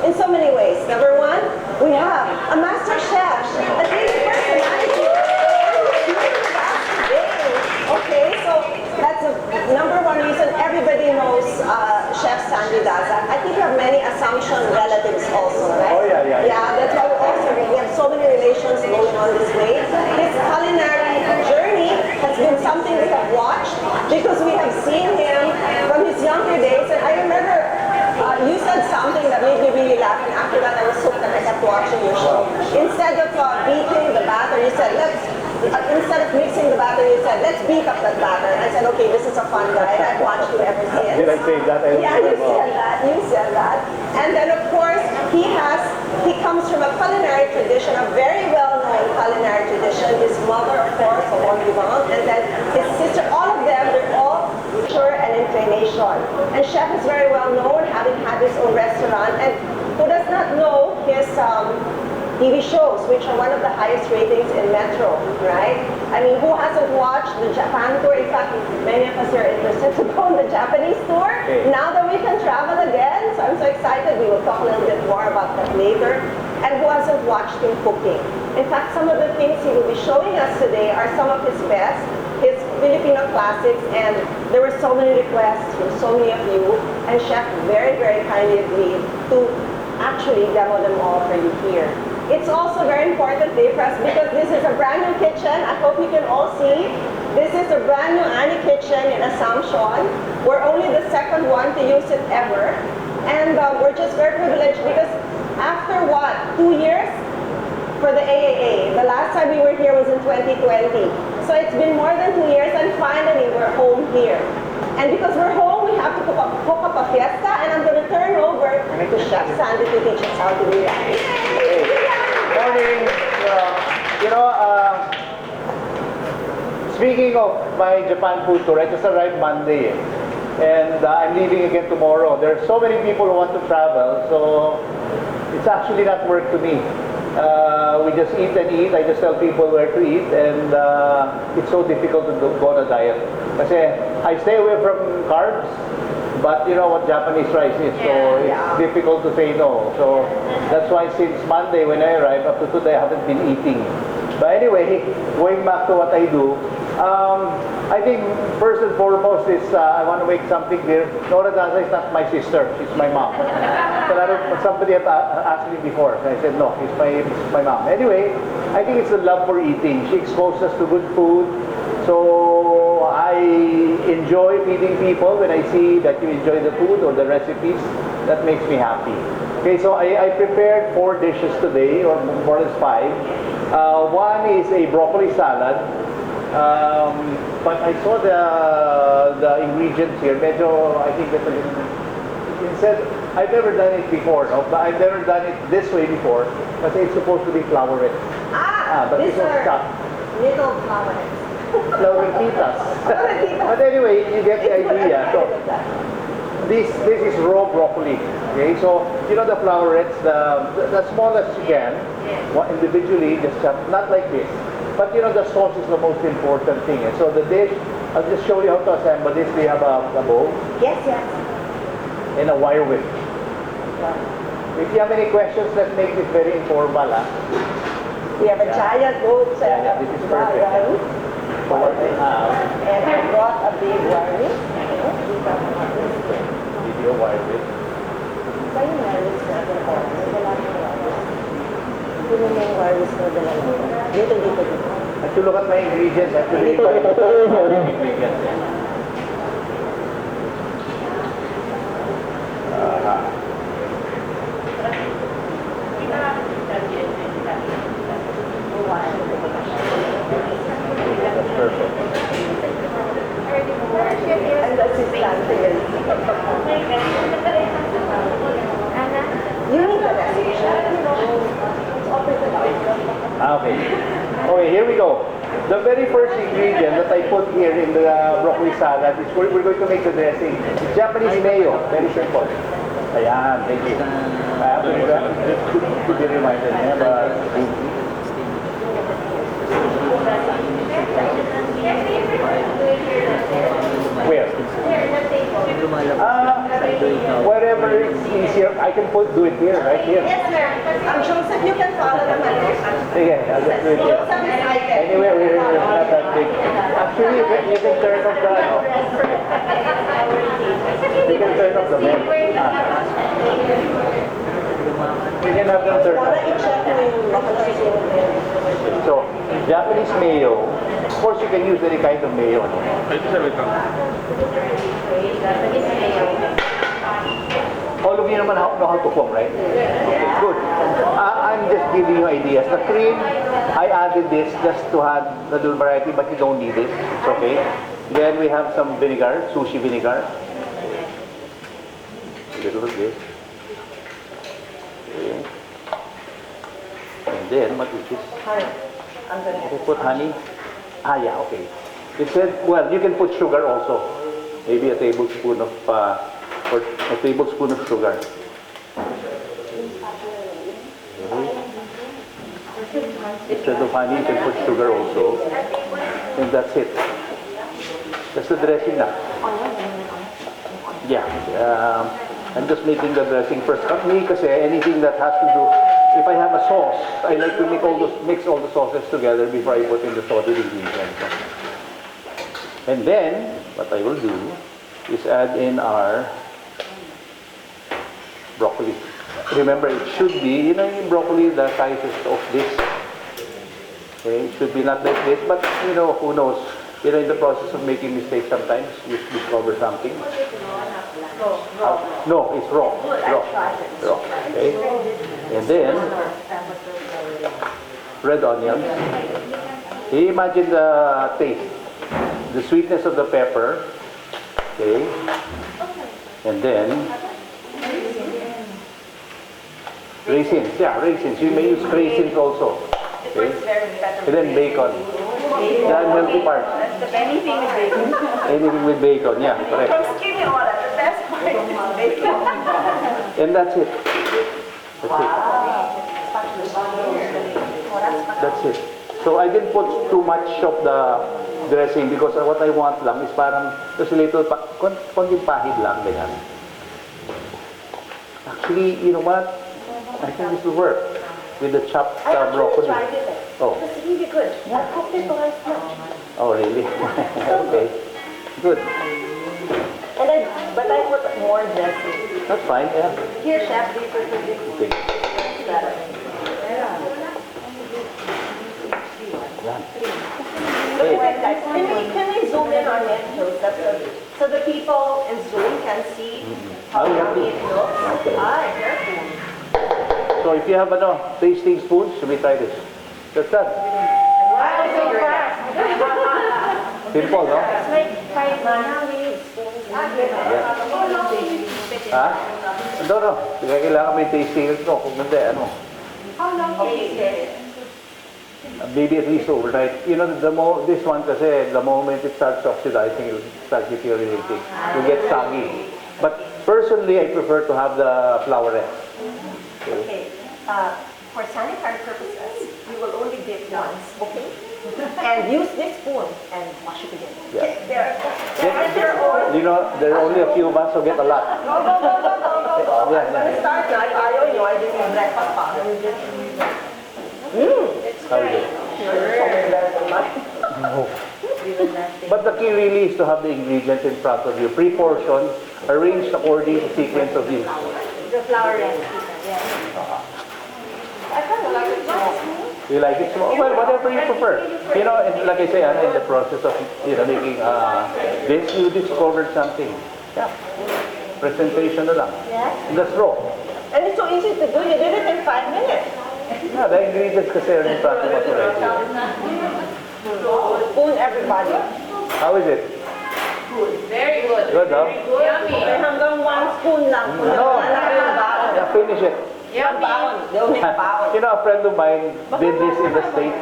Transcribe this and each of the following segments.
in so many ways. Number one, we have a master chef, a leading personality. Okay, so that's number one reason everybody knows Chef Sandy Daza. I think we have many Assumption relatives also, right? Oh, yeah. Yeah, that's why we have so many relations going on this way. His culinary journey has been something we have watched because we have seen him from his younger days. And I remember you said something that made me really laugh, and after that I was hooked and I kept watching your show. Instead of beating the batter, you said, instead of mixing the batter, you said, let's beat up that batter. I said, okay, this is a fun guy, and I've watched you ever since. Did I say that? Yeah, you said that. And then, of course, he comes from a culinary tradition, a very well-known culinary tradition. His mother, of course, and then his sister, all of them, they're all culture and inclination. And Chef is very well known, having had his own restaurant. And who does not know his TV shows, which are one of the highest ratings in Metro, right? I mean, who hasn't watched the Japan tour? In fact, many of us are interested to go on the Japanese tour. Okay. Now that we can travel again, so I'm so excited. We will talk a little bit more about that later. And who hasn't watched him cooking? In fact, some of the things he will be showing us today are some of his best, his Filipino classics, and there were so many requests from so many of you, and Chef very, very kindly agreed to actually demo them all for you here. It's also a very important day for us because this is a brand new kitchen. I hope you can all see. This is a brand new Annie kitchen in Assumption. We're only the second one to use it ever. And we're just very privileged because after what, 2 years for the AAA. The last time we were here was in 2020. So it's been more than 2 years and finally we're home here. And because we're home, we have to cook up a fiesta, and I'm going to turn over to Chef Sandy to teach us how to do that. Morning. Speaking of my Japan food tour, I just arrived Monday, and I'm leaving again tomorrow. There are so many people who want to travel, so it's actually not work to me. We just eat and eat. I just tell people where to eat, and it's so difficult to go on a diet. Kasi I stay away from carbs, but you know what Japanese rice is, so it's difficult to say no. So that's why since Monday when I arrived, up to today I haven't been eating. But anyway, going back to what I do, I think first and foremost is I want to make something clear. Nora Daza is not my sister, she's my mom. So somebody had asked me before, and I said no, it's my mom. Anyway, I think it's the love for eating. She exposed us to good food. So I enjoy feeding people. When I see that you enjoy the food or the recipes, that makes me happy. Okay, so I prepared 4 dishes today, or more or less 5. One is a broccoli salad. But I saw the ingredients here. Medyo, I think that instead, I've never done it before. No? But I've never done it this way before. But it's supposed to be flowered. But this was cut. Little flowers. Florentitas. But anyway, you get the idea. So this is raw broccoli. Okay, so you know the flowerets, the smallest you can, individually, just chop, not like this. But you know the sauce is the most important thing. And so the dish, I'll just show you how to assemble this. We have a bowl. Yes. And a wire whip. If you have any questions, let's make this very informal. We have a giant bowl. This is perfect. For what I have. And I brought a big wire whip. Video wire whip. Sa'yo wire whip natin po. Wala kang wire whip. Hindi mo yung wire whip na dala lang. Dito. If you look at my ingredients, actually, ingredients. Perfect. And that's his planting. You need a recipe. Okay. Okay, here we go. The very first ingredient that I put here in the broccoli salad is we're going to make the dressing. It's Japanese mayo. Very simple. Ayan, thank you. To be reminded. Where? Wherever it's easier, I can do it Here, right here. Yes, sir. Joseph, you can follow them. Sige, I'll just do it here. Joseph is item. Anyway, we're not that big. Actually, you can turn off the, you can turn off the vent. You can have them turn Para off. i-check mo yung makalasin. So, Japanese mayo, of course you can use any kind of mayo. No? All of you naman know how to cook, right? Okay, good. I'm just giving you ideas. The cream, I added this just to have a little variety, but you don't need it. It's okay. Then we have some vinegar, sushi vinegar. A little of this. Okay. And then, what is this? Honey. I'm gonna Okay, put honey. Ah, yeah, okay. It said, well, you can put sugar also. Maybe a tablespoon of, or a tablespoon of sugar. Okay. Instead of honey, you can put sugar also. And that's it. That's the dressing now. Yeah. I'm just making the dressing first. Me, kasi anything that has to do, if I have a sauce, I like to mix all the sauces together before I put in the salted ingredients. And then, what I will do is add in our broccoli. Remember, it should be, you know, in broccoli, the sizes of this. Okay, it should be not like this, but you know, who knows? You know, in the process of making mistakes, sometimes you discover something. No, it's raw. Raw. Okay. And then, red onions. Imagine the taste, the sweetness of the pepper. Okay. And then, raisins. Yeah, raisins. You may use raisins also. Okay. And then bacon. The unhealthy part. Anything with bacon. Anything with bacon, yeah, correct. From skinny order, the best part is bacon. And that's it. That's it. That's it. So I didn't put too much of the dressing because what I want lang is parang just a little, konting pahid lang, ganyan. Actually, you know what? I think this will work with the chopped broccoli. I tried it. Oh. It's really good. I cooked it last night. Oh, really? Okay. Good. But I put more dressing. That's fine, yeah. Here, chef, do you prefer this? Okay. Yan. Look at it, guys. Can we zoom in on it, Joseph, so the people in Zoom can see how yummy it looks? Okay. Careful. So if you have tasting spoons, should we try this? That's that. Wow, so fast. Simple, no? It's like Miami spoons. Ha? No. Kailangan may tasting ito. Kung hindi, ano? How long can you set it? Maybe at least overnight. You know, this one kasi, the moment it starts oxidizing, it will start deteriorating. You get soggy. But personally, I prefer to have the flourette. Okay. For sanitary purposes, you will only dip once, okay? And use this spoon and wash it again. Yeah. Okay, there are You know, there are only a few of us, so get a lot. Go. Yeah, I'm gonna start now. If ayaw nyo, I didn't eat breakfast pa. How is it? So much better than mine. No. But the key really is to have the ingredients in front of you. Pre-portioned, arranged according to sequence of use. The flour recipe, yeah. I kind of like it small. You like it small? Well, whatever you prefer. You know, and like I say, I'm in the process of making this. You discovered something. Yeah. Presentation na lang. Yeah. And that's raw. And it's so easy to do. You did it in 5 minutes. Yeah, the ingredients kasi are in front of us already. Spoon everybody. How is it? Very good. Good, huh? Yummy. May hanggang 1 spoon lang. No. Wala yung baon. Yeah, finish it. Yung baon. Yung baon. You know, a friend of mine did this in the States.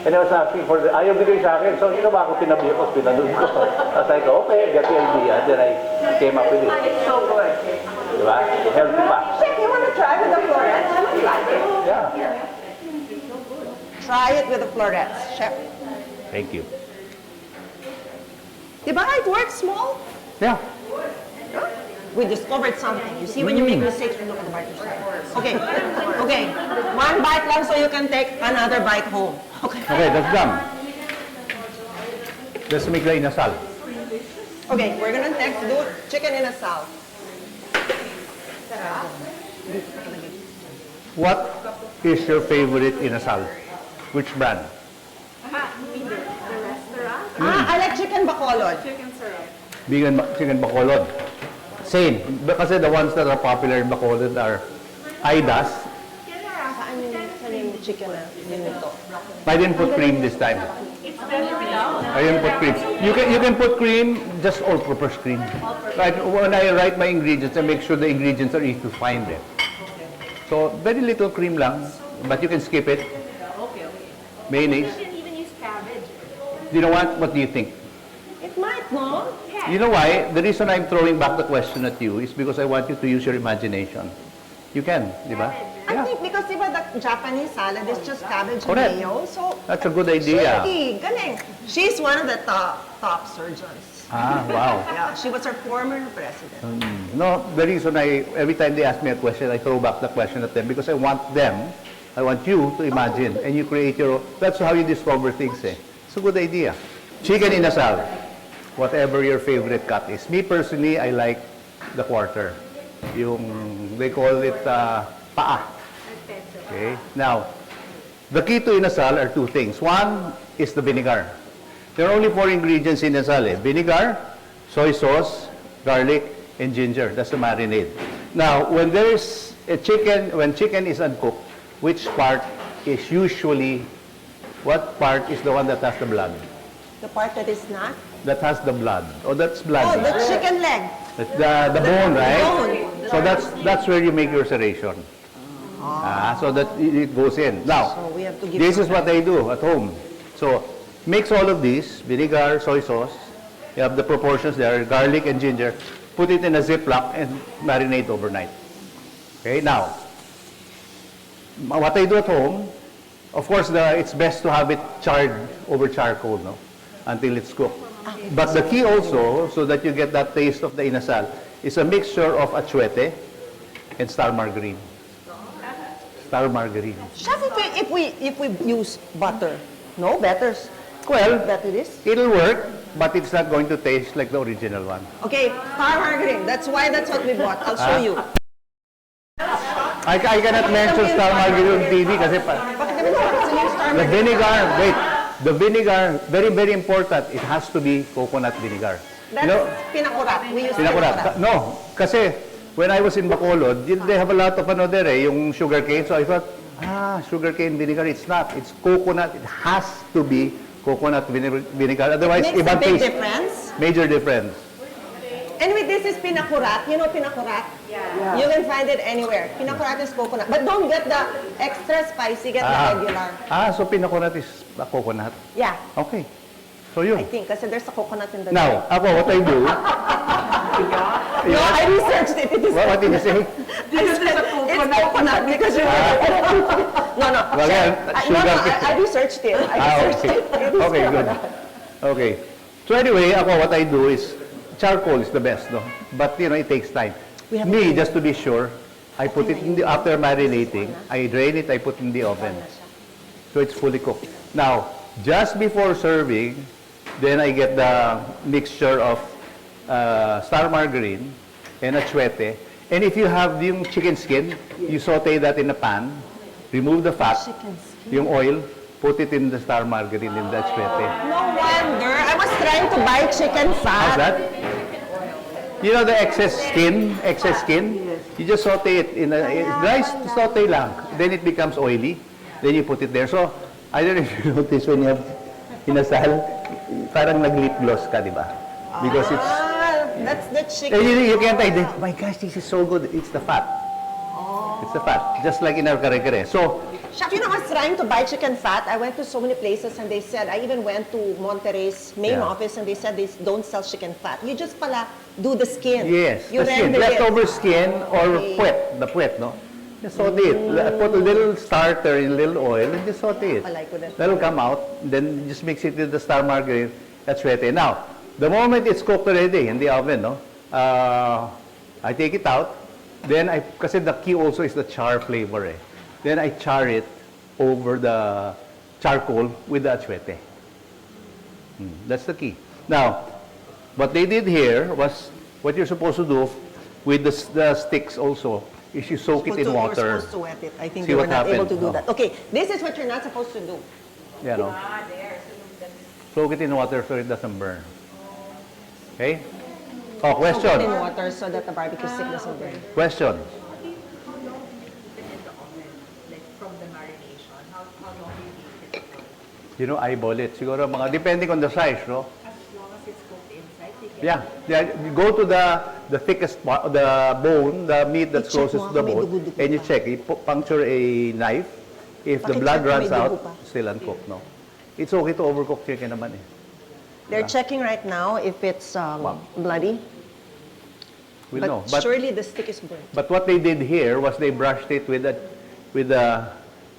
And I was asking for ayaw bigay sa akin. So, ba ako pinabi ko, pinanood ko. I was like, okay, get the idea. Then I came up with it. It's so good. Diba? Healthy pa. Chef, you want to try with the florets? I would like it. Yeah. Try it with the florets, chef. Thank you. Diba it works small? Yeah. we discovered something. You see, when you make mistakes, you look at the brighter side. Okay, okay. One bite lang so you can take another bite home. Okay. Okay, that's done. Let's make the inasal. Okay, we're gonna do chicken in a salad. What is your favorite inasal? Which brand? Either the restaurant, I like chicken bacolod. chicken syrup. Chicken Bacolod. Same. Kasi the ones that are popular in Bacolod are Aidas. Saan yung chicken na yun ito? I didn't put cream this time. It's better without. I didn't put cream. You can put cream, just all-purpose cream. Right, when I write my ingredients, I make sure the ingredients are easy to find them. So very little cream lang, but you can skip it. Okay. Mayonnaise. You can even use cabbage. You know what? What do you think? It might, no? You know why? The reason I'm throwing back the question at you is because I want you to use your imagination. You can, di ba? I think because diba the Japanese salad is just cabbage and Correct. mayo, so That's a good idea. Shirley, galing. She's one of the top surgeons. Ah, wow. Yeah, she was our former president. No, the reason every time they ask me a question, I throw back the question at them because I want you to imagine and you create your own. That's how you discover things, eh. It's a good idea. Chicken inasal, whatever your favorite cut is. Me personally, I like the quarter. They call it paa. Okay. Now, the key to inasal are two things. One is the vinegar. There are only 4 ingredients in inasal. Vinegar, soy sauce, garlic, and ginger. That's the marinade. Now, when chicken is uncooked, which part is usually, what part is the one that has the blood? The part that is not? That has the blood. Oh, that's blood. Oh, the chicken leg. The bone, right? bone. So that's where you make your serration. So that it goes in. Now, So we have to give this is what I do at home. So mix all of these, vinegar, soy sauce. You have the proportions there, garlic and ginger. Put it in a Ziploc and marinate overnight. Okay, now, what I do at home, of course, it's best to have it charred over charcoal, no? Until it's cooked. But the key also, so that you get that taste of the inasal, is a mixture of achuete and star margarine. Star margarine. Chef, if we use butter, no better. Well, Better this. it'll work, but it's not going to taste like the original one. Okay, star margarine. That's what we bought. I'll show you. I cannot mention star margarine on TV kasi Bakit naman kasi yung star the margarine? vinegar, wait, the vinegar, very, very important, it has to be coconut vinegar. That's pinakurat. We use Pinakurat. No, kasi when I was in Bacolod, they have a lot of yung sugar cane. So I thought, sugar cane vinegar. It's not. It's coconut. It has to be coconut vinegar. Otherwise, Makes a ibang big taste. difference. Major difference. Anyway, this is pinakurat. You know pinakurat? Yeah. You can find it anywhere. Pinakurat is coconut. But don't get the extra spicy, get the regular. So pinakurat is coconut. Yeah, Okay. So I yun. think kasi there's a coconut in the Now, ako, what I do, No, I researched it. It is what did you say? It's coconut because you No. Well, yeah, I researched it. I researched Okay. it. It is Okay, good. coconut. Okay. So anyway, ako, what I do is, charcoal is the best, no? But, it takes time. We have Me, to- just to be sure, I put it after marinating, I drain it, I put in the oven. So it's fully cooked. Now, just before serving, then I get the mixture of star margarine and achuete. And if you have yung chicken skin, you saute that in a pan, remove the fat, Chicken skin. yung oil, put it in the star margarine and the achuete. No wonder. I was trying to buy chicken How's fat. that? You know the excess skin? You just saute it in a nice saute lang. Then it becomes oily. Then you put it there. So, I don't know if you notice when you have inasal, parang nag-lip gloss ka, di ba? Because it's... That's the And chicken. you can't identify, oh my gosh, this is so good. It's the fat. It's the fat. Just like in our kare-kare. So, Chef, I was trying to buy chicken fat. I went to so many places and they said, I even went to Monterrey's main Yeah. office and they said they don't sell chicken fat. You just pala do the skin. yes, You the skin. render it. Leftover skin or Okay. puwet. The puwet, no? Just saute it. Put a little starter in a little oil and just saute it. Pala, I couldn't. That'll come out. Then just mix it with the star margarine. That's ready. Now, the moment it's cooked already in the oven, no? I take it out. Then kasi the key also is the char flavor eh. Then I char it over the charcoal with the achwete. That's the key. Now, what they did here was what you're supposed to do with the sticks also is you soak it in water. You're supposed to wet it. I think See they were what not able happened. to do Oh. that. Okay, this is what you're not supposed to do. Yeah, no? There. Soak it in water so it doesn't burn. Okay? Oh, Soak it in question. water so that the barbecue stick doesn't burn. Question. Like from the marination, how long do you leave it for? You know, eyeball it. Siguro mga, depending on the size, no? As long as it's cooked inside, they can Yeah. You go to the thickest part, the bone, the meat that's I-check closest mo to the ako, may bone, dugo-dugo and you pa. check. You puncture a knife. If the Pakicheck blood kung may runs out, dugo pa. still uncooked, no? It's okay to overcook chicken naman eh. They're checking right now if it's bloody. We But know. But surely the stick is burnt. But what they did here was they brushed it with the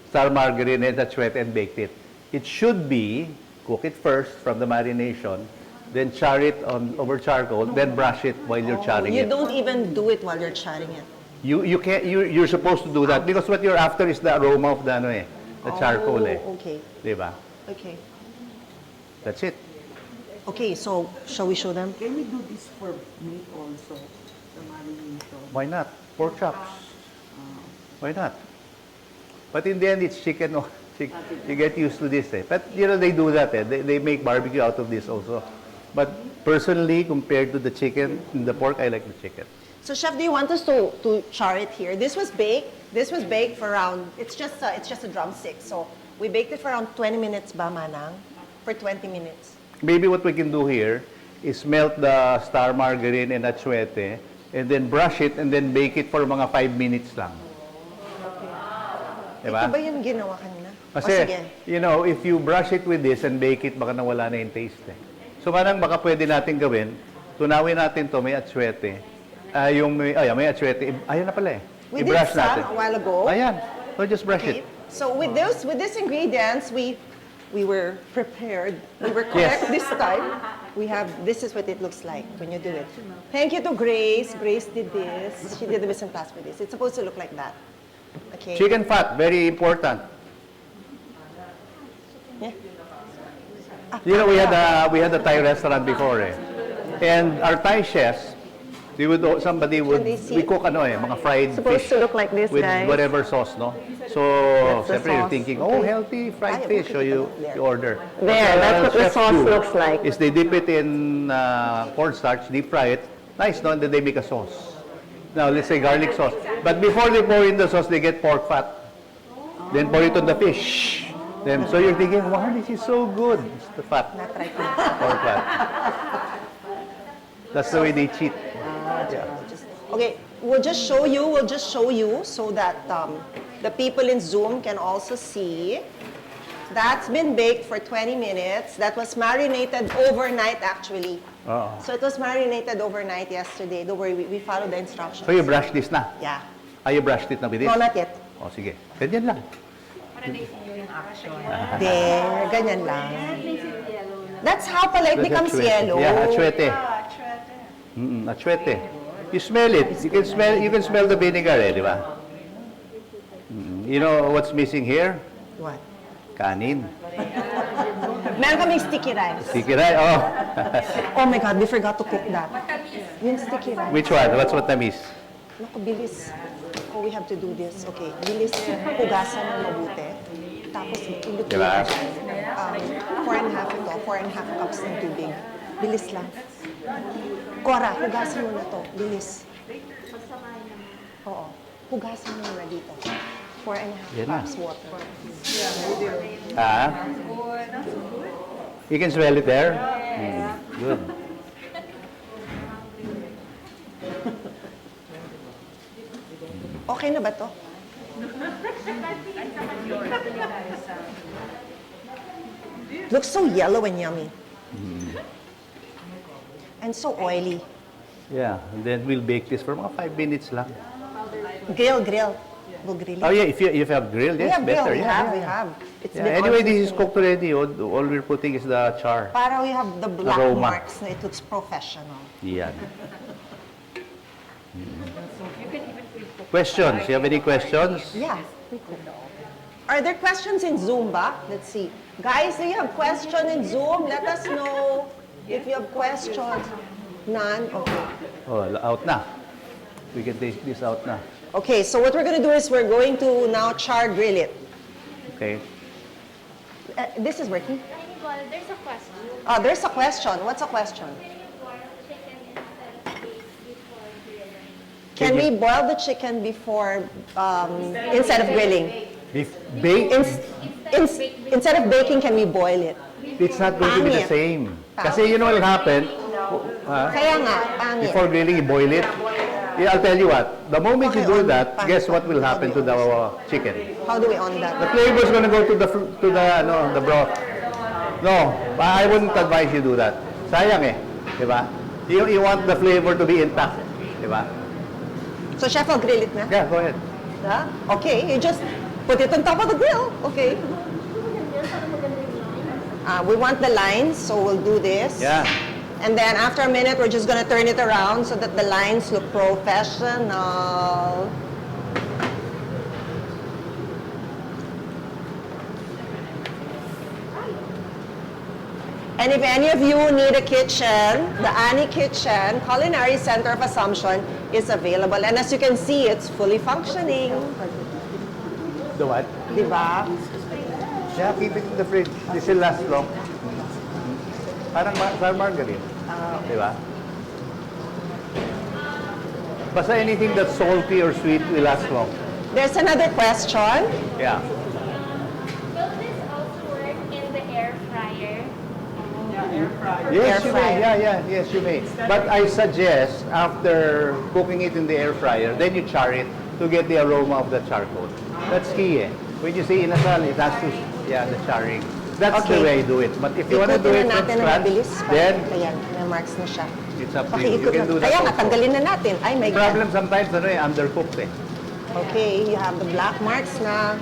star margarine and achwete and baked it. It should be cook it first from the marination, then char it over charcoal, then brush it while you're charring You it. don't even do it while you're charring it. You're supposed to do that because what you're after is the aroma of the charcoal eh. Oh, okay. Diba? Okay. That's it. Okay, so shall we show them? Can we do this for meat also? The marination? Why not? Pork chops. Why not? But in the end, it's chicken. No? You get used to this. Eh. But, you know, they do that. Eh. They make barbecue out of this also. But personally, compared to the chicken and the pork, I like the chicken. So chef, do you want us to char it here? This was baked. This was baked for around, it's just a drumstick. So we baked it for around 20 minutes ba, Manang? For 20 minutes. Maybe what we can do here is melt the star margarine and achwete and then brush it and then bake it for mga 5 minutes lang. Diba? Ito ba yung ginawa kanina? O Kasi, sige. you know, if you brush it with this and bake it, baka nawala na yung taste eh. So, manang baka pwede natin gawin, tunawin natin to may achwete. May achwete. Ayan na pala eh. We did I-brush some natin. a while ago. Ayan. So, just brush Okay. it. So with these ingredients, we were prepared. We were correct this time. This is what it looks like when you do it. Thank you to Grace. Grace did this. She did the mise en place for this. It's supposed to look like that. Okay. Chicken fat, very important. Yeah. You know, we had a Thai restaurant before eh. And our Thai chefs, somebody would, Can they see we it? cook mga fried Supposed fish to look like this, with guys. whatever sauce, no? So, That's the siyempre you're sauce. thinking, oh, healthy fried Ay, fish, so you there. order. There, What that's what the chefs sauce do looks like. Is they dip it in cornstarch, deep fry it, nice, no? And then they make a sauce. Now, let's say garlic sauce. But before they pour in the sauce, they get pork fat. Then pour it on the fish. Then, so you're thinking, wow, this is so good. It's the fat, Na-try ko. pork fat. That's the way they cheat. Yeah. Okay, we'll just show you so that the people in Zoom can also see. That's been baked for 20 minutes. That was marinated overnight, actually. Oo. So it was marinated overnight yesterday. Don't worry, we followed the instructions. So you brush this na? Yeah. You brushed it na with this? No, not yet. O, sige. Ganyan lang. para na yung action. There, ganyan lang. Makes it yellow na. That's how pala it That's becomes achwete. yellow. Yeah, achwete. Achwete. Achwete. You smell it. You can smell the vinegar eh, di ba? You know what's missing here? What? Kanin. Meron kaming sticky rice. Sticky rice. Oh. Oh my God, we forgot to cook that. Yung sticky rice. Which one? What's what na miss? Naku, bilis. Oh, we have to do this. Okay, bilis. Hugasan ng mabuti. Tapos, iluto Diba? 4.5 cups ng tubig. Bilis lang. Cora, hugasan mo na to. Bilis. Oo. Hugasan mo na dito. 4.5 Yan na. cups water. Ah? You can smell it there? Good. Okay na ba to? Looks so yellow and yummy. And so oily. Yeah. And then we'll bake this for mga 5 minutes lang. Grill. We'll grill it. Oh yeah, if you have grilled, We yes, have grill. better. We Yeah. have. It's Yeah, been anyway, on this is for- cooked already. All we're putting is the char. Para we have the black Aroma. marks na it looks professional. Yan. Questions? You have any questions? Yeah. Are there questions in Zoom ba? Let's see. Guys, do you have question in Zoom? Let us know if you have questions. None? Okay. Oh, out na. We can take this out na. Okay, so what we're going to do is we're going to now char grill it. Okay. This is working. Well, there's a question. Oh, there's a question. What's a question? Can you boil chicken instead of grilling? Can we boil the chicken before, instead of grilling? If bake, Instead of baking, can we boil it? it's not going to be the Pangit. same. Kasi you know what will happen? Kaya nga, pangit. Before grilling, you boil it. Yeah, I'll tell you what. The moment you Okay, do on that, pan. guess what will happen to the chicken? How do we on The that? flavor is going to go to the broth. No, I wouldn't advise you do that. Sayang eh, di ba? You want the flavor to be intact, di ba? So, chef, I'll grill it na? Yeah, go ahead. Yeah? Okay, you just put it on top of the grill. Okay. We want the lines, so we'll do this. Yeah. And then after a minute, we're just gonna turn it around so that the lines look professional. And if any of you need a kitchen, the Annie Kitchen Culinary Center of Assumption is available. And as you can see, it's fully functioning. The what? Diba? Yeah, keep it in the fridge. This will last long. Parang margarine. Di ba? Basta anything that's salty or sweet will last long. There's another question. Yeah. Will this also work in the air fryer? Yes, Air you fryer. may. Yes, you may. But I suggest after cooking it in the air fryer, then you char it to get the aroma of the charcoal. That's key eh. When you say inasal, it has to, the charring. That's Okay. the way I do it. But if you want to do Ikutin it na from natin ng scratch, mabilis. then Ayan, may marks na siya. it's up to Okay, you. You ikot can na. do that Kaya nga, also. tanggalin na natin. Ay, my The God. problem sometimes, undercooked eh. Okay, you have the black marks na.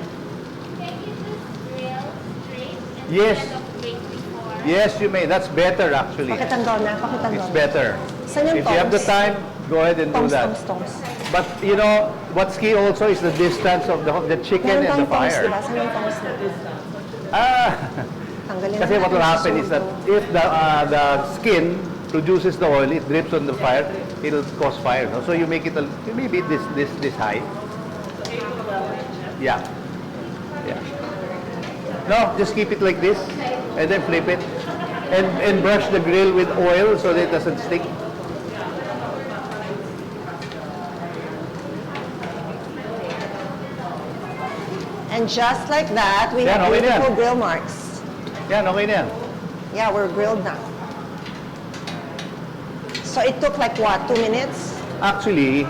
Can you just grill straight Yes. instead of bake before? Yes, you may. That's better actually. Pakitanggaw na, pakitanggaw It's na. better. Saan yung If you have the tongs? time, go ahead and do Tongs, that. tongs. But you know, what's key also is the distance of the chicken Meron and the tayong tongs, fire. diba? Saan yung tongs na? Tanggalin Kasi na what will natin happen sa is that sugo. if the skin produces the oil, it drips on the fire, it'll cause fire. No? So you make it maybe this high. Yeah. Yeah. No, just keep it like this, and then flip it, and brush the grill with oil so that it doesn't stick. And just like that, we Yan, have okay na yan. beautiful grill marks. Yan, okay na yan. Yeah, we're grilled now. So it took like what, 2 minutes? Actually,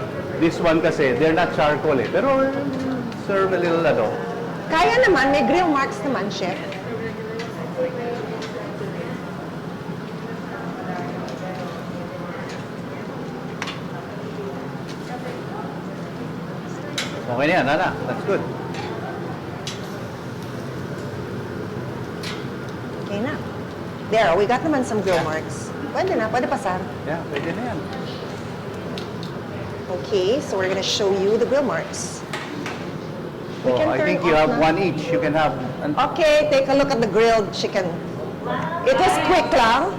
this one kasi, they're not charcoal eh. Pero serve a little Kaya naman, may grill marks naman, chef. Okay na yan, Nana. That's good. Okay na. There, we got naman some grill marks. Pwede na, pwede pasar. Yeah, pwede na yan. Okay, so we're gonna show you the grill marks. We Oh, can I turn think you off have na. one each. You can have an Okay, take a look at the grilled chicken. It was quick lang.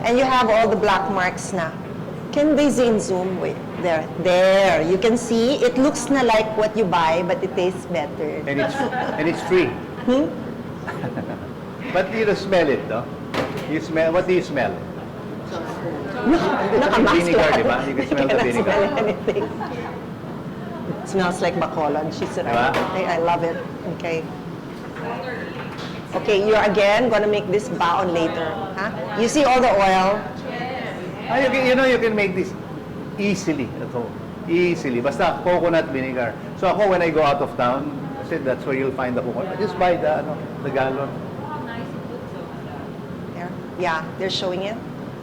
And you have all the black marks na. Can they zoom? Wait, there. There, you can see, it looks na like what you buy, but it tastes better. and it's free. But you don't smell it, no? You smell, what do you smell? Nakamask Vinegar, lang. di ba? You can smell the cannot vinegar. smell anything. It smells like bacolod. She's right. Diba? Okay, I love it. Okay. Okay, you're again gonna make this baon later. Huh? You see all the oil? You can make this easily at home. Easily. Basta coconut vinegar. So ako, when I go out of town, I said that's where you'll find the coconut. I just buy the gallon. How nice it looks There. Yeah, they're showing it.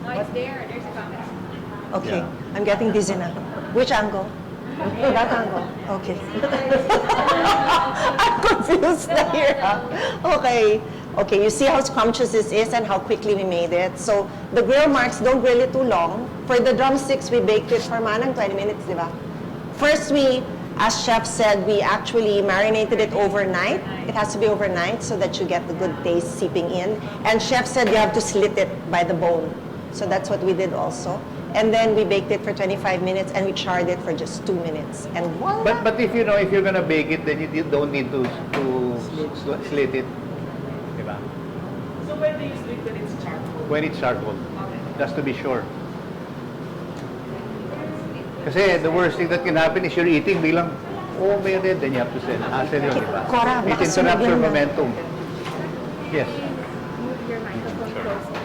No, it's there. There's a camera. Okay, Yeah. I'm getting dizzy now. Which angle? That angle. Okay. I'm confused na here. Okay. Okay, you see how scrumptious this is and how quickly we made it. So the grill marks, don't grill it too long. For the drumsticks, we baked it for manang 20 minutes, di ba? first as Chef said, we actually marinated it overnight. It has to be overnight so that you get the good taste seeping in. And Chef said you have to slit it by the bone. So that's what we did also. And then we baked it for 25 minutes and we charred it for just 2 minutes. And voila! But if you know, if you're gonna bake it, then you don't need to slit it. Diba? So when do you sleep when it's charcoal? When it's charcoal. Okay. Just to be sure. Kasi the worst thing that can happen is you're eating, bilang, oh, may red, then you have to sell. Hassle yun, diba? Cora, It baka interrupts your sumiglan na. momentum. Yes. Move your microphone closer.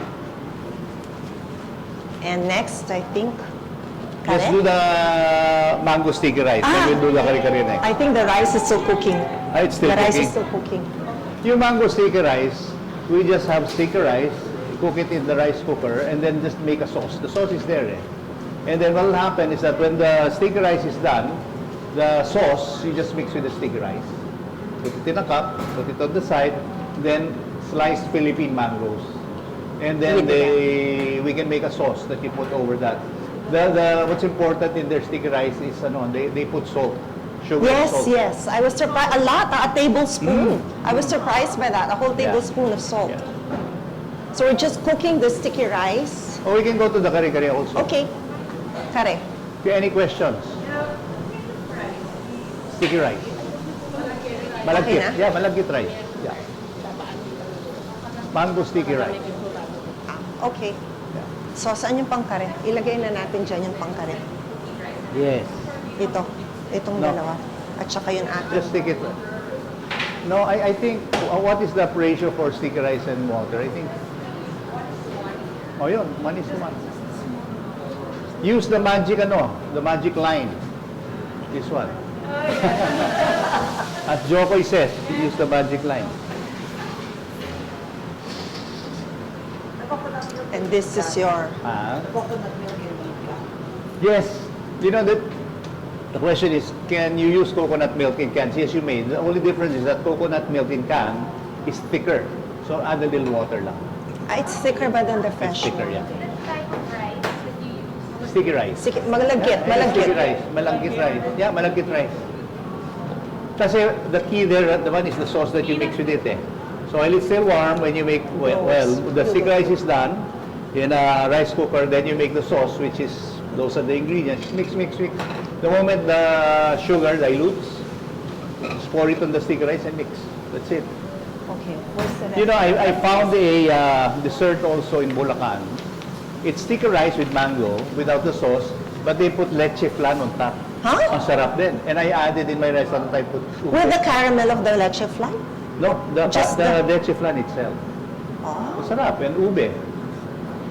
And next, I think, Let's do kare? the mango sticky rice. Then we'll do the kare-kare next. I think the rice is still cooking. It's still The rice cooking. is still cooking. Yung mango sticky rice, we just have sticky rice, cook it in the rice cooker, and then just make a sauce. The sauce is there. And then what will happen is that when the sticky rice is done, the sauce, you just mix with the sticky rice. Put it in a cup, put it on the side, then sliced Philippine mangoes. And then we can make a sauce that you put over that. What's important in their sticky rice is they put salt, sugar and Yes, salt. yes. I was surprised. A lot, a tablespoon. I was surprised by that. A whole Yeah. tablespoon of salt. Yeah. So we're just cooking the sticky rice. Or we can go to the kare-kare also. Okay. Kare. Okay, any questions? Sticky rice. Malagkit. Okay na? Yeah, malagkit rice. Yeah. Mango sticky rice. Okay. Yeah. So, saan yung pangkare? Ilagay na natin dyan yung pangkare. Yes. Itong No. dalawa. At saka yung ating. Just stick it. No, I think, what is the ratio for sticky rice and water? I think, oh yun, 1:1. Use the magic the magic line. This one. As Jokoy says, use the magic line. And this is your... Coconut milk and vodka. Yes. You know that the question is, can you use coconut milk in cans? Yes, you may. The only difference is that coconut milk in can is thicker. So add a little water lang. It's thicker ba than the It's fresh? thicker, yeah. The type of rice that you use. Sticky rice. Sige, malagkit, Yeah, malagkit. Sticky rice. Malagkit rice. Yeah, malagkit rice. Kasi the key there, the one is the sauce that you mix with it So while it's still warm, when you make, well, the sticky rice is done in a rice cooker, then you make the sauce, which is, those are the ingredients. Mix, mix, mix. The moment the sugar dilutes, just pour it on the sticky rice and mix. That's it. Okay, where's the rest? You know, I found a dessert also in Bulacan. It's sticky rice with mango, without the sauce, but they put leche flan on top. Huh? Ang sarap din. And I added in my restaurant, I put ube. With the caramel of the leche flan? No, the Just leche flan itself. Oh, Masarap. And ube.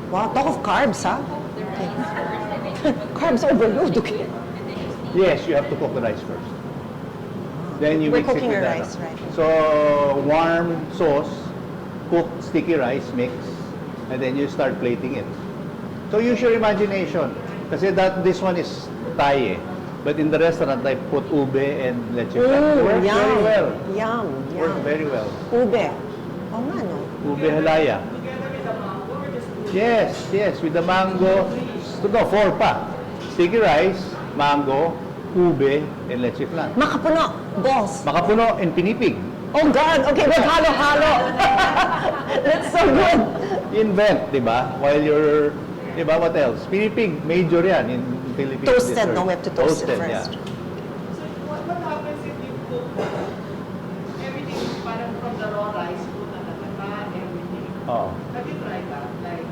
wow. Talk of carbs, huh? Carbs overload, okay. Yes, you have to cook the rice first. Then you We're mix it cooking with your that. rice, right. So, warm sauce, cook sticky rice mix, and then you start plating it. So use your imagination. Kasi this one is Thai But in the restaurant, I put ube and leche flan. It works yum. very well. Yum, Works yum. very well. Ube. Oo nga, no? Ube halaya. Together with the mango or just Yes, yes, with the mango. No, 4 pa. Sticky rice, mango, ube, and leche flan. Makapuno. Balls. Makapuno and pinipig. Oh, God. Okay, wag halo-halo. That's so good. Invent, di ba? While you're, di ba, what else? Pinipig, major yan in Philippines. Toasted, dessert. no? We have to toast it first. Yeah. So what happens if you cook everything parang from the raw rice, put na nataka, everything? Oh. Have you tried that? Like,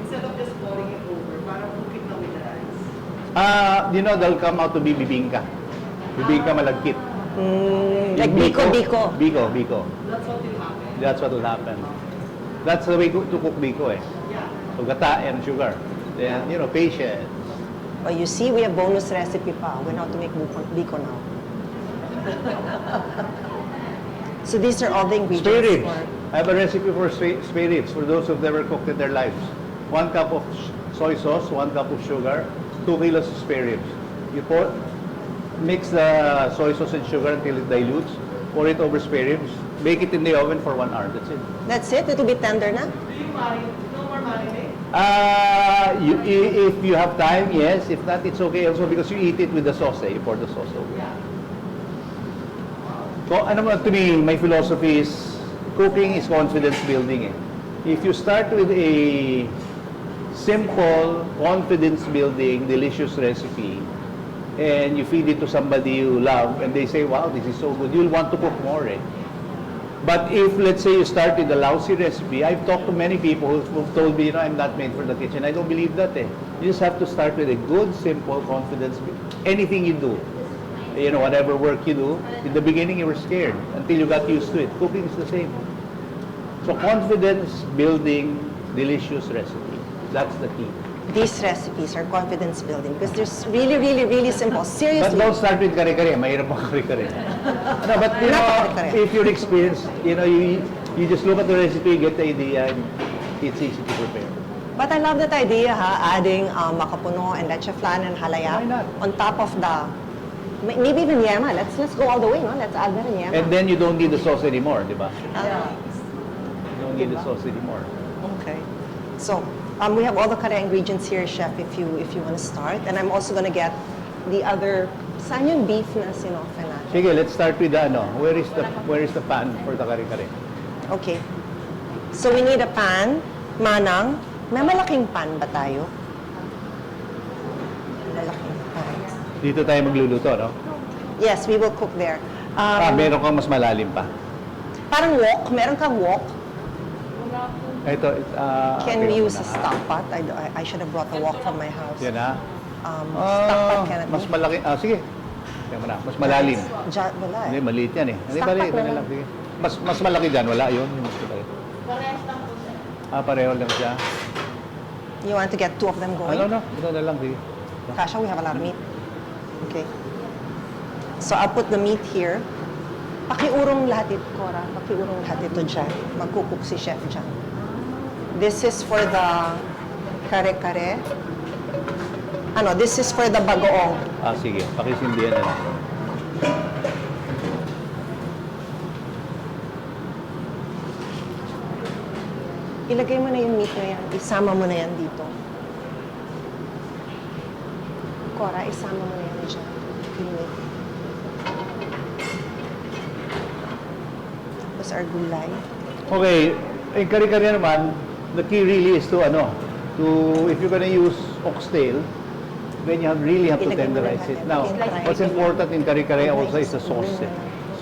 instead of just pouring it over, parang cook it na with the rice? You know, they'll come out to be bibingka. Bibingka malagkit. Like biko. Biko. That's what will happen. That's what will happen. That's the way to cook biko Yeah. So gata and sugar. Then, you know, patience. Oh, you see, we have bonus recipe pa. We know how to make biko now. So these are all the Spare ingredients ribs. for... I have a recipe for spare ribs for those who've never cooked in their lives. 1 cup of soy sauce, 1 cup of sugar, 2 kilos of spare ribs. You mix the soy sauce and sugar until it dilutes. Pour it over spare ribs. Bake it in the oven for 1 hour. That's it. That's it? It'll be tender na? Do you marinate? No more marinade? If you have time, yes. If not, it's okay also because you eat it with the sauce, eh? You pour the sauce over. So, to me, my philosophy is cooking is confidence building. Eh. If you start with a simple, confidence building, delicious recipe, and you feed it to somebody you love, and they say, wow, this is so good, you'll want to cook more. Eh. But if, let's say, you start with a lousy recipe, I've talked to many people who've told me, I'm not made for the kitchen. I don't believe that. Eh. You just have to start with a good, simple confidence. Anything you do, whatever work you do, in the beginning you were scared until you got used to it. Cooking is the same. So confidence building, delicious recipe. That's the key. These recipes are confidence building because they're really, really, really simple. Seriously. But don't start with kare-kare. Mahirap ang kare-kare. No, but if you're experienced, you just look at the recipe, get the idea, and it's easy to prepare. But I love that idea, adding makapuno and leche flan and halaya Why not? on top of the, maybe even yema. Let's go all the way, no? Let's add that in yema. And then you don't need the sauce anymore, di ba? Ah, You don't need the sauce anymore. okay. So, we have all the kare ingredients here, Chef, if you want to start. And I'm also going to get the other, saan yung beef na sinoffe natin? Sige, let's start with the where is the pan for the kare-kare? Okay. So we need a pan. Manang, may malaking pan ba tayo? Malaking pan. Dito tayo magluluto, no? Yes, we will cook there. Meron kang mas malalim pa. Parang wok. Meron kang wok. Ito, Can okay, we use na. a stock pot? I should have brought a wok from my house. Yan ha? Stock pot can it Mas be? malaki, sige. Yan mo na, mas malalim. Wala Hindi, eh. maliit yan eh. Hindi, Stock maliit pot na na lang. Sige. Mas malaki dyan, wala yun. Yung mas malaki. Parehas lang po, sir. Pareho lang siya. You want to get two of them going? No. Ito na lang, sige. Kasha, we have a lot of meat. Okay. So I'll put the meat here. Pakiurong lahat ito, Cora. Pakiurong lahat ito dyan. Magkukook si Chef dyan. This is for the kare-kare. This is for the bagoong. Sige. Pakisindihan na lang. Ilagay mo na yung meat na yan. Isama mo na yan dito. Cora, isama mo na yan dyan. Yung meat. Tapos our gulay. Okay. Kare-kare naman, the key really is to if you're gonna use oxtail, then you really have to Ilagay mo na tenderize lahat it. yan. Now, Okay. what's important in kare-kare also is the sauce. Eh.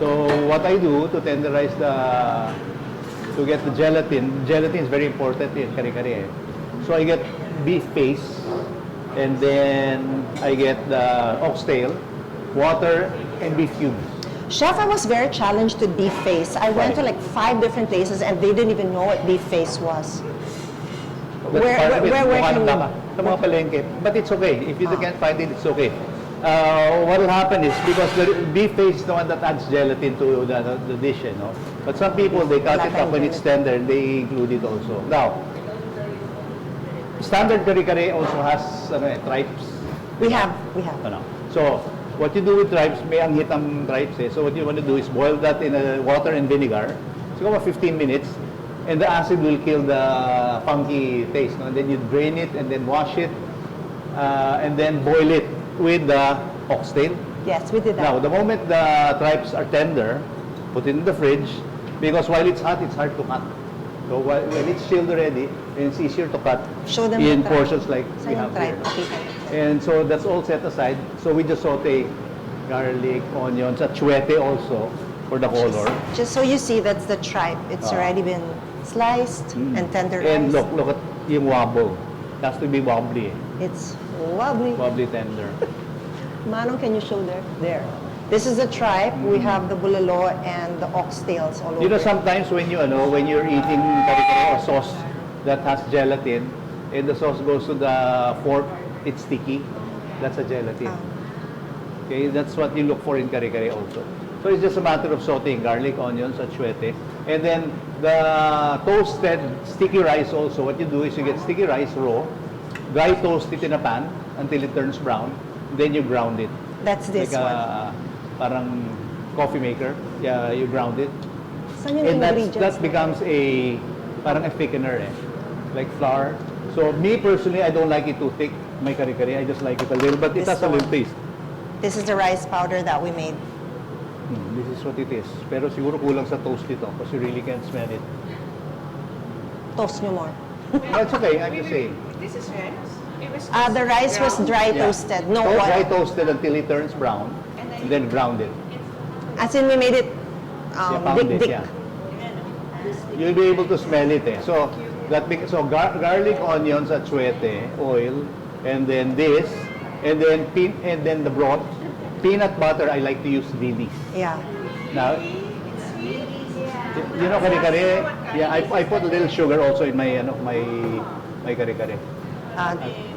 So, what I do to tenderize to get the gelatin is very important in kare-kare. Eh. So, I get beef paste, and then I get the oxtail, water, and beef cubes. Chef, I was very challenged with beef face. I went to like 5 different places and they didn't even know what beef face was. That's Where part of it. can Mukha we- lang sa mga palengke. But it's okay. If you can't find it, it's okay. What will happen is, because the beef face is the one that adds gelatin to the dish, But some people, they cut it up when it's tender, and they include it also. Now, standard kare-kare also has tripes. We have. So, what you do with tripes, may anghit ang tripes eh. So what you want to do is boil that in water and vinegar. So about 15 minutes. And the acid will kill the funky taste. No? And then you drain it and then wash it. And then boil it with the oxtail. Yes, we did that. Now, the moment the tripes are tender, put it in the fridge. Because while it's hot, it's hard to cut. So when it's chilled already, it's easier to cut Show them in the tripe. portions like we Saan yung have here. tripe? Okay. And so that's all set aside. So we just saute garlic, onions, atsuete also for the color. Just so you see, that's the tripe. It's already been sliced and tenderized. And look at yung wobble. It has to be wobbly. It's wobbly. Wobbly tender. Manong, can you show there? There. This is the tripe. We have the bulalo and the oxtails all over. You know, sometimes when you're eating kare-kare or sauce that has gelatin, and the sauce goes to the fork, it's sticky. That's a gelatin. Okay, that's what you look for in kare-kare also. So it's just a matter of sauteing garlic, onions, atsuete. And then the toasted sticky rice also, what you do is you get sticky rice raw, dry toast it in a pan until it turns brown, then you ground it. That's this like one. Parang coffee maker. Yeah, you ground it. Saan yung And ingredients? that becomes parang a thickener eh. Like flour, So me personally, I don't like it too thick, my kare-kare. I just like it a little, but it This has a little one. taste. This is the rice powder that we made. This is what it is. Pero siguro kulang sa toast ito because you really can't smell it. Toast nyo more. That's okay, I'm just saying. This is rice? It was The rice was dry Yeah. toasted, no Dry oil. toasted until it turns brown, and then ground it. As in, we made it Yeah, pound it, thick. yeah. You'll be able to smell it eh. So, garlic, onions, atsuete, oil, and then this, and then the broth. Peanut butter, I like to use Lily's. Yeah. Now, you know kare-kare? Yeah, I put a little sugar also in my my kare-kare.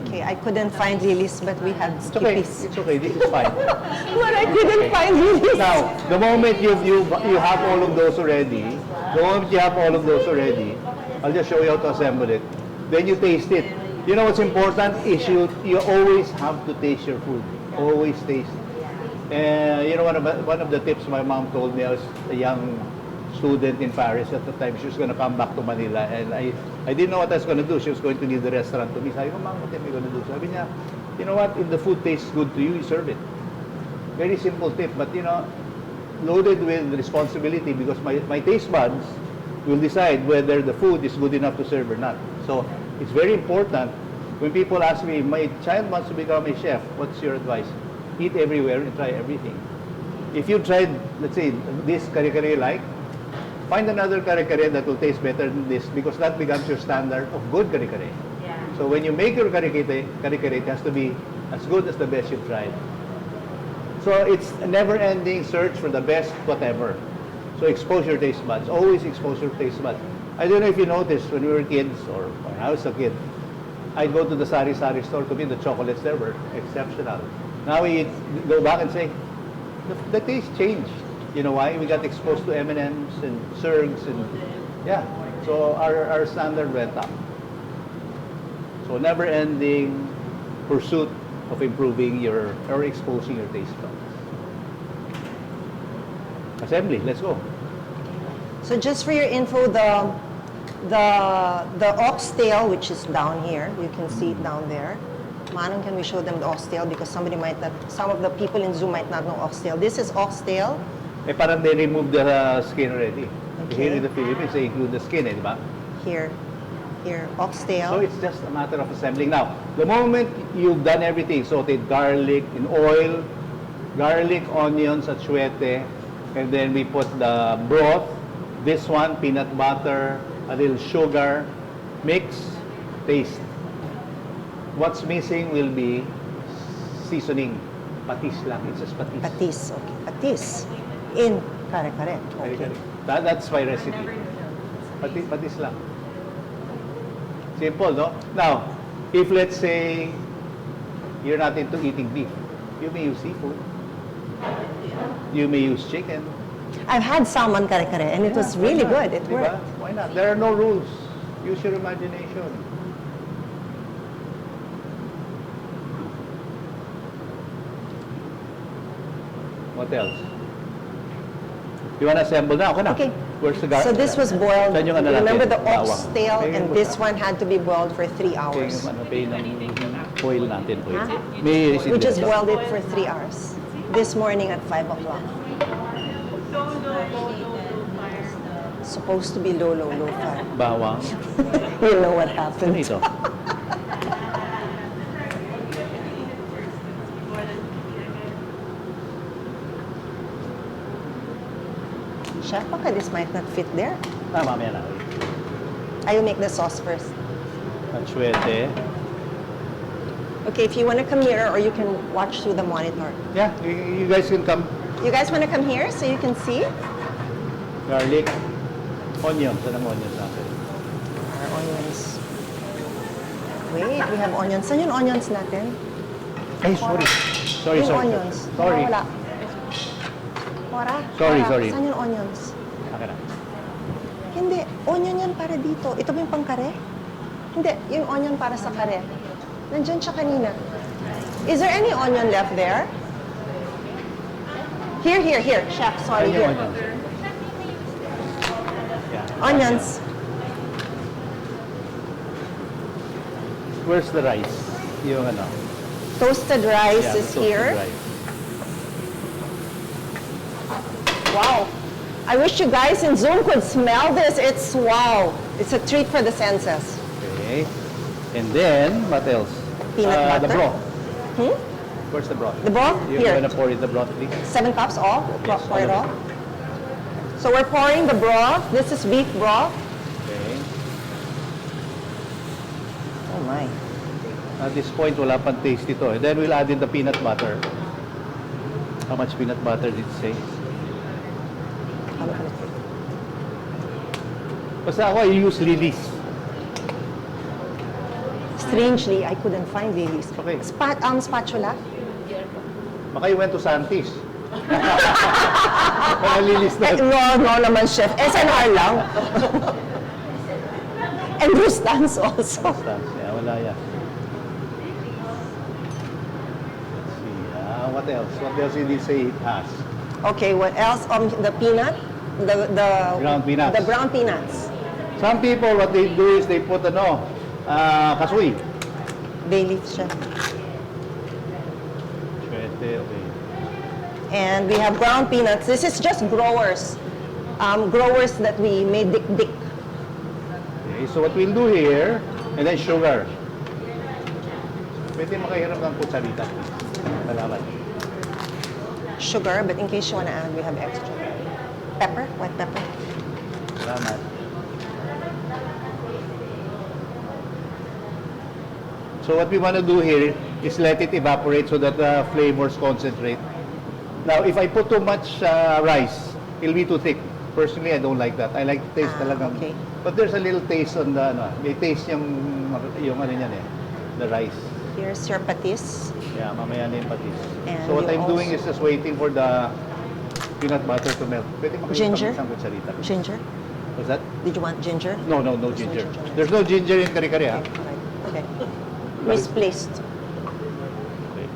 Okay, I couldn't find lilies, but we had It's okay. skippies. It's okay. This is fine. But I couldn't find lilies. Now, the moment you have all of those already, I'll just show you how to assemble it. Then you taste it. You know what's important is you always have to taste your food. Always taste. You know, one of the tips my mom told me, I was a young student in Paris at the time. She was going to come back to Manila, and I didn't know what I was going to do. She was going to leave the restaurant to me. Sabi ko, Mom, what am I going to do? Sabi niya, you know what? If the food tastes good to you, you serve it. Very simple tip, but you know, loaded with responsibility because my taste buds will decide whether the food is good enough to serve or not. So it's very important when people ask me, my child wants to become a chef, what's your advice? Eat everywhere and try everything. If you tried, let's say, this kare-kare you like, find another kare-kare that will taste better than this because that becomes your standard of good kare-kare. Yeah. So when you make your kare-kare, it has to be as good as the best you've tried. So it's a never-ending search for the best whatever. So expose your taste buds. Always expose your taste buds. I don't know if you noticed when we were kids or when I was a kid, I'd go to the sari-sari store to me. The chocolates there were exceptional. Now we go back and say, the taste changed. You know why? We got exposed to M&Ms and Surgs and yeah. So our standard went up. So never-ending pursuit of improving or exposing your taste buds. Assembly, let's go. So just for your info, the oxtail, which is down here, you can see it down there. Manong, can we show them the oxtail? Because some of the people in Zoom might not know oxtail. This is oxtail. Eh parang they remove the skin already. Okay. Here in the Philippines, they include the skin, di ba? Here, oxtail. So it's just a matter of assembling. Now, the moment you've done everything, sauteed garlic in oil, garlic, onions, atsuete, and then we put the broth, this one, peanut butter, a little sugar, mix, taste. What's missing will be seasoning. Patis lang. It's just patis. Patis, okay. Patis. In kare-kare. Okay. That's my recipe. Patis lang. Simple, no? Now, if let's say you're not into eating beef, you may use seafood. You may use chicken. I've had salmon kare-kare and it was really good. It Diba? worked. Why not? There are no rules. Use your imagination. What else? You want to assemble na? Okay na. Okay. Where's the garlic? So this was boiled. Saan yung ano natin? Remember the Bawang. oxtail Tingnan and mo this siya. one had to be boiled for 3 Okay, hours. yung ano, pay ng foil natin. Foil. Huh? May We just resin boiled it for 3 hours. This morning at 5 o'clock. Low fire. Supposed to be low fire. Bawang. You know what Ano happened. ito? Chef, baka this might not fit there. Mamaya na. I will make the sauce first. Atsuete. Okay, if you want to come here or you can watch through the monitor. Yeah, you guys can come. You guys want to come here so you can see? Garlic. Onions. Saan ang onions natin? Our onions. Wait, we have onions. Saan yung onions natin? Ay, sorry. Sorry, Yung sorry. onions. Sorry. Wala. Wala. Sorry, Wala. sorry. Saan yung onions? Akin na. Hindi. Onion yan para dito. Ito ba yung pangkare? Hindi. Yung onion para sa kare. Nandyan siya kanina. Is there any onion left there? Here. Chef, sorry. Saan yung Here. onions? Yeah. Onions. Where's the rice? Yung ano? Toasted rice Yeah, is toasted here. rice. Wow. I wish you guys in Zoom could smell this. It's wow. It's a treat for the senses. Okay. And then, what else? Peanut The butter. broth. Hmm? Where's the broth? The broth? You're Here. gonna pour in the broth, please? 7 cups all? Yes, Pour it all all. of it. So we're pouring the broth. This is beef broth. Okay. Oh my. At this point, wala pang taste ito. And then we'll add in the peanut butter. How much peanut butter did it say? Basta ako, I use Lily's. Strangely, I couldn't find Lily's. Okay. Spatula? Baka you went to Santis. Baka Lily's na. No naman, chef. SNR lang. And Rustan's also. Yeah, wala yan. Let's see. What else? What else did he say it has? Okay, what else? The peanut? The Ground peanuts. The ground peanuts. Some people, what they do is they put kasui. Bay leaf, chef. Okay. And we have ground peanuts. This is just growers. Growers that we made dik-dik. Okay, so what we'll do here, and then sugar. Pwede makahiram ng kutsarita. Malaman. Sugar, but in case you want to add, we have extra. Pepper, white pepper. Salamat. So what we want to do here is let it evaporate so that the flavors concentrate. Now, if I put too much rice, it'll be too thick. Personally, I don't like that. I like the taste talagang. Okay. But there's a little taste on the, may taste yung ano niyan the rice. Here's your patis. Yeah, mamaya na yung patis. And So what you I'm doing is also- just waiting for the peanut butter to melt. Pwede Ginger? isang kutsarita. Ginger. What's that? Did you want ginger? No There's no ginger. ginger. There's no ginger in kare-kare, ha? Okay. Misplaced. Okay.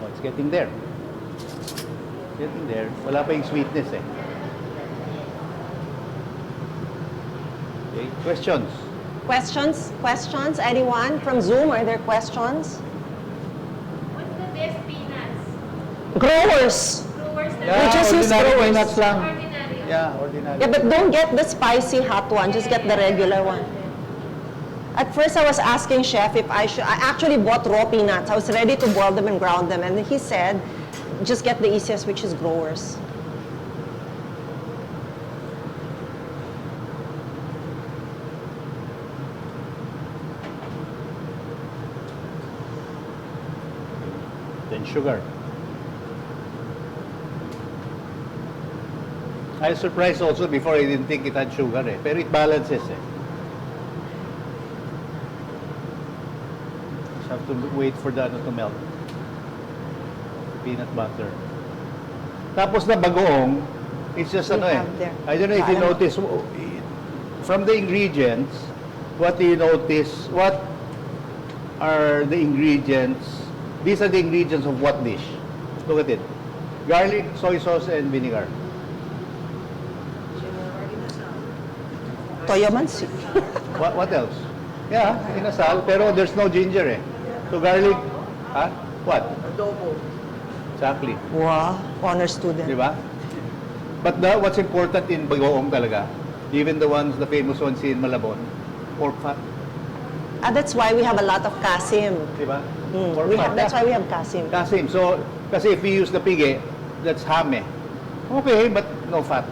Oh, it's getting there. Getting there. Wala pa yung sweetness, eh. Okay, questions? Questions? Anyone from Zoom? Are there questions? What's the best peanuts? Growers. Growers that Yeah, just use ordinary growers. peanuts lang. ordinary. Yeah, ordinary. Yeah, but don't get the spicy hot one. Just get the regular one. At first, I was asking Chef if I should. I actually bought raw peanuts. I was ready to boil them and ground them, and he said, just get the easiest, which is growers. Then sugar. I was surprised also before I didn't think it had sugar, eh. Pero it balances, eh. Just have to wait for the to melt. Peanut butter. Tapos na bagoong, it's just We eh. have there. I don't know if you Alam mo. notice, from the ingredients, what do you notice? What are the ingredients? These are the ingredients of what dish? Look at it. Garlic, soy sauce, and vinegar. Toyomansi. What else? Yeah, inasal, pero there's no ginger, eh. So garlic, what? Adobo. Exactly. Wow, honor student. Di ba? But what's important in bagoong talaga, even the famous ones in Malabon, pork fat. That's why we have a lot of kasim. Di ba? That's why we have kasim. Kasim. So, kasi if we use the pig, that's ham, eh. Okay, but no fat.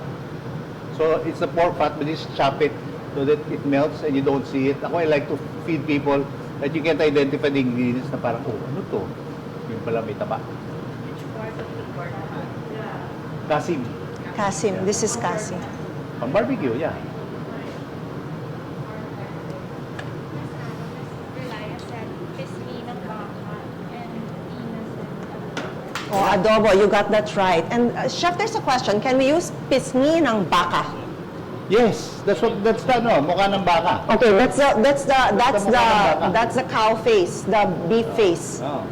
So, it's the pork fat, but just chop it so that it melts and you don't see it. Ako, I like to feed people that you can't identify the ingredients na parang, oh, ano to? Yung pala may taba. Kasim. Kasim. This is kasim. Pang barbecue, yeah. Reliance said, pisngi ng baka and Ina said, Oh, adobo, you got that right. And Chef, there's a question. Can we use pisngi ng baka? Yes, that's the mukha ng baka. Okay, that's mukha ng baka. the cow face, the beef face. Oh.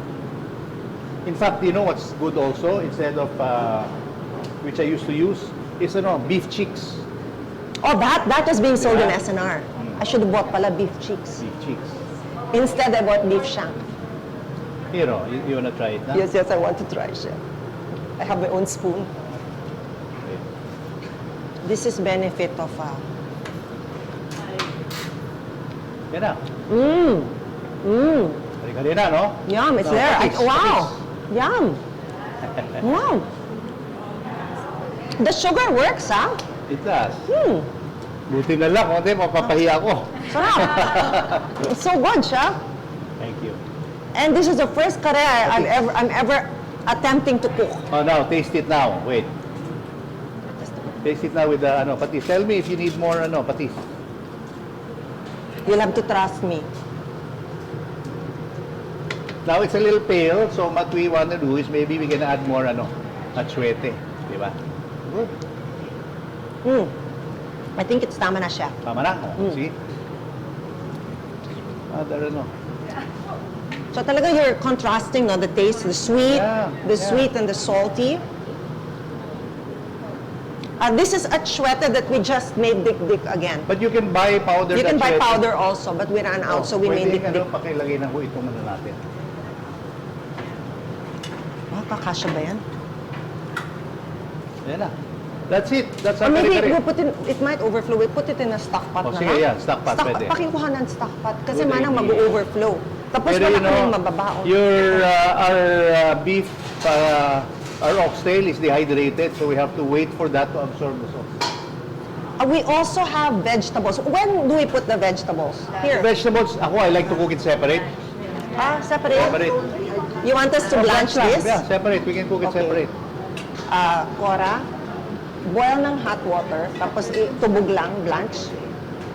In fact, you know what's good also, instead of, which I used to use, is beef cheeks. Oh, that was being sold in Yeah. SNR. I should have bought pala beef cheeks. Beef cheeks. Instead, I bought beef shank. Here, oh, you wanna try it now? Yes, I want to try, chef. I have my own spoon. Okay. This is benefit of Yan na. Mmm. Kali-kali na, no? Yum, it's No, there. patis, Wow. Yum. Wow. The sugar works, huh? It does. Hmm. Buti na lang, hindi, mapapahiya ako. Sarap. It's so good, chef. Thank you. And this is the first kare I'm ever attempting to cook. Oh, now, taste it now. Wait. Taste it now with the, patis. Tell me if you need more, patis. You'll have to trust me. Now, it's a little pale, so what we want to do is maybe we can add more, atsuete. Di ba? Good. Mm. I think it's tama na, chef. Tama na. Oh, see? Other, So talaga you're contrasting, no, the taste, the sweet, Yeah, the yeah. sweet and the salty. This is atsuete that we just made dik-dik again. But you can buy powder. You can buy atsuete. powder also, but we ran out, so we made Pwede dik-dik. pakilagay na ho itong natin. Kakasya ba yan? Yan na. That's it. That's Or our maybe kare-kare. we put it, it might overflow. We put it in a stock pot Oh, na sige, lang. yan, stock pot, pwede. Pakikuha ng stock pot kasi Good manang idea. mag-overflow. Tapos Pero wala kaming mababaon. our beef, our oxtail is dehydrated, so we have to wait for that to absorb the sauce. We also have vegetables. When do we put the vegetables? Here. Vegetables, I like to cook it separate. Separate? Separate. You want us to blanch this? Yeah, separate. We can cook it Okay. separate. Cora, boil ng hot water, tapos tubog lang, blanch,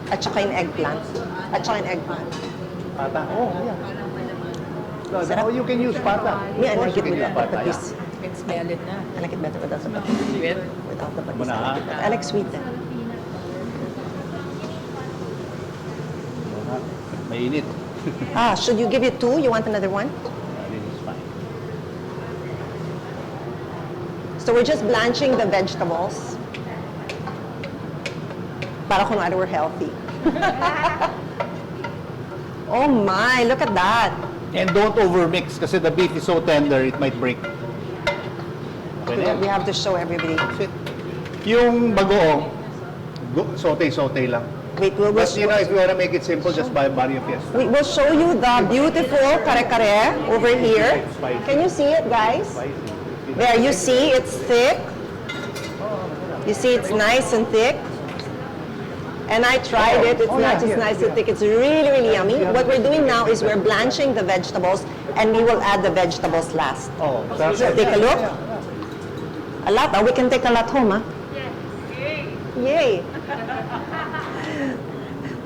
at saka yung eggplant. At saka yung eggplant. Pata. Oh, yeah. No, Sarap. you can use pata. Me, I Of course like it you can without use the pata, patis. yeah. Can smell it na. I like it better without the patis. Sweet. Without the patis. Muna, I like it better. I like sweet. Mainit. Should you give it two? You want another one? This is fine. So we're just blanching the vegetables. Para kunwari we're healthy. Oh my, look at that. And don't overmix kasi the beef is so tender, it might break. Okay na yan. We have to show everybody. That's it. Yung bagoong, saute-saute lang. Wait, we'll But you know, if you want to make it simple, just buy Barrio Fiesta. we will show you the beautiful kare-kare over here. Spicy. Can you see it, guys? Spicy. There, you see it's thick. You see it's nice and thick. And I tried it. It's not just nice and thick. It's really, really yummy. What we're doing now is we're blanching the vegetables, and we will add the vegetables last. Oh, So take a look. A lot. We can take a lot home, huh? Yay!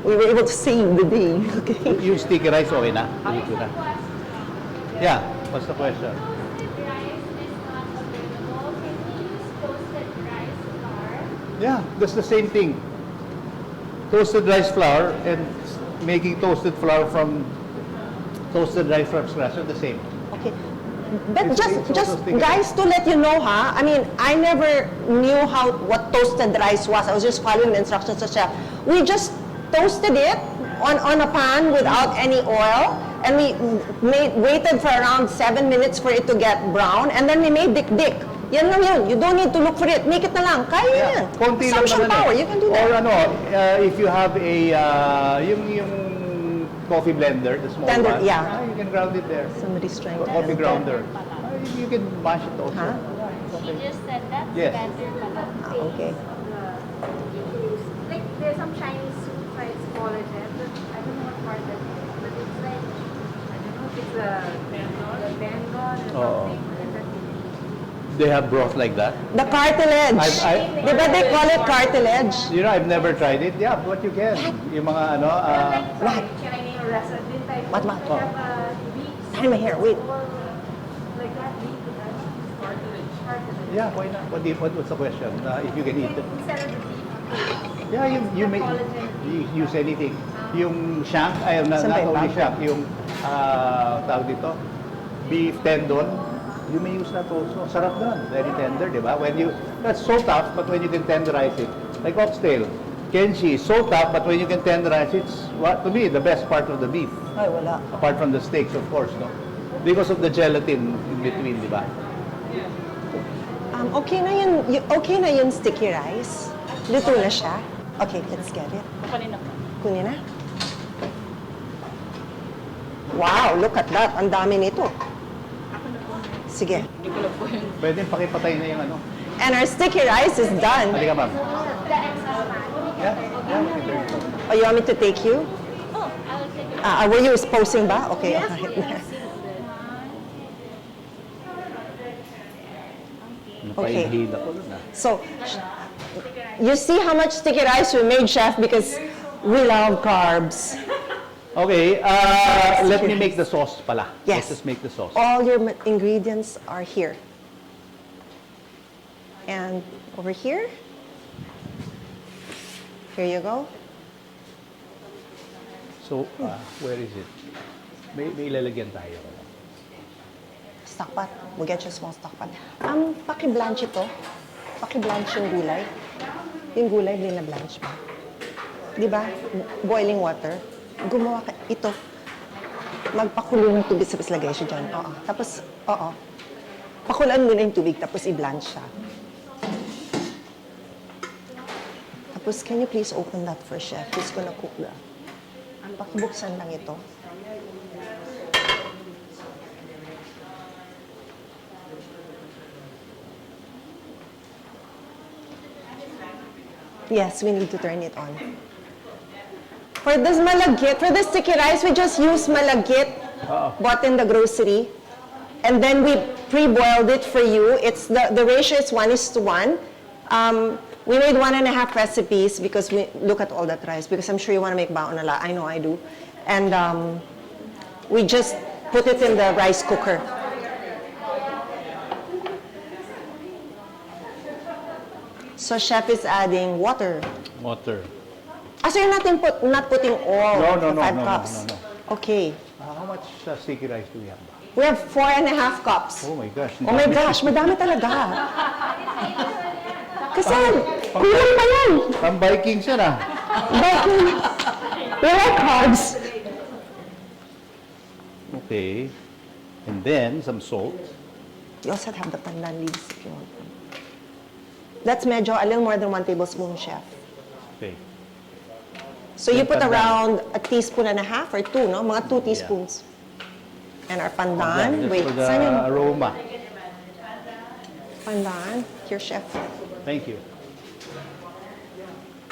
We were able to save the day. Okay. Yung sticky rice, okay na? Dito na. Yeah, what's the question? Toasted rice is not available. Can we use toasted rice flour? Yeah, that's the same thing. Toasted rice flour and making toasted rice from scratch are the same. Okay. But It's just also sticky. guys, to let you know, I mean, I never knew what toasted rice was. I was just following the instructions of chef. We just toasted it on a pan without any oil, and we waited for around 7 minutes for it to get brown, and then we made dik-dik. Yan lang yun. You don't need to look for it. Make it na lang. Kaya yan. Konti lang Consumption naman power. eh. You can do Or that. if you have a, yung coffee blender, the small Tender, one, yeah. you can ground it there. Somebody's trying to Coffee grounder. You can mash it also. Huh? She just said that's Yes. better pala. Okay. Like there's some Chinese soup, right? It's collagen. I don't know what part that is, but it's like I don't know if it's a bengon or Oo. something. They have broth like that. The cartilage. Di ba they call it cartilage? You know, I've never tried it. Yeah, but you can. Yung mga What? Can I name a restaurant? Didn't I? What? I have beef Time my hair. Wait. or like that beef with that cartilage. yeah, why not? What's the question? If you can eat it. Instead of the beef, Yeah, you may use anything. Yung shank, not Saan ba yung only bago? shank, yung tawag dito, beef tendon, you may use that also. Sarap doon, very tender, di ba? That's so tough, but when you can tenderize it, like oxtail, Kenchi is so tough, but when you can tenderize, it's, to me, the best part of the beef. Ay, wala. Apart from the steaks, of course, no? Because of the gelatin in between, di ba? Okay na yun sticky rice. Luto na siya. Okay, let's get it. Kunin na. Wow, look at that. Ang dami nito. Sige. Pwede pakipatay na yung ano. And our sticky rice is done. Halika, ma'am. The extra man. Yeah? Yeah? Oh, you want me to take you? Oh, I'll take it. Were you posing ba? Okay. Yes, alright. Okay. Napainhid ako nun, ah. So, you see how much sticky rice we made, Chef, because we love carbs. Okay, let me make the sauce pala. Yes. Let's just make the sauce. All your ingredients are here. And over here. Here you go. So, where is it? May ilalagyan tayo. Stock pot. We'll get you a small stock pot. Paki-blanch ito. Paki-blanch yung gulay. Yung gulay, blina-blanch mo. Di ba? Boiling water. Gumawa ka. Ito. Magpakulo ng tubig sa lagay siya dyan. Oo. Tapos, oo. Pakulaan mo na yung tubig, tapos i-blanch siya. Tapos, can you please open that for Chef? He's gonna cook that. Pakibuksan lang ito. Yes, we need to turn it on. For this malagkit, for the sticky rice, we just use malagkit bought in the grocery. And then we pre-boiled it for you. It's the ratio is 1:1. We made 1.5 recipes because we look at all that rice, because I'm sure you want to make baon nala. I know I do. And we just put it in the rice cooker. So Chef is adding water. Water. So you're not putting all No, the 5 no, cups? no. Okay. How much sticky rice do we have? We have 4.5 cups. Oh my gosh. Oh my gosh, madami talaga. Kasi kulang pa yan. Pang Vikings yan, ah. Baking. We like carbs. Okay. And then, some salt. You also have the pandan leaves if you want them. That's medyo, a little more than 1 tablespoon, Chef. Okay. So you Yung put pandan. around 1.5 teaspoon or 2, no? Mga 2 teaspoons. And our pandan. Just Wait, for the saan yung aroma. pandan? Here, Chef. Thank you.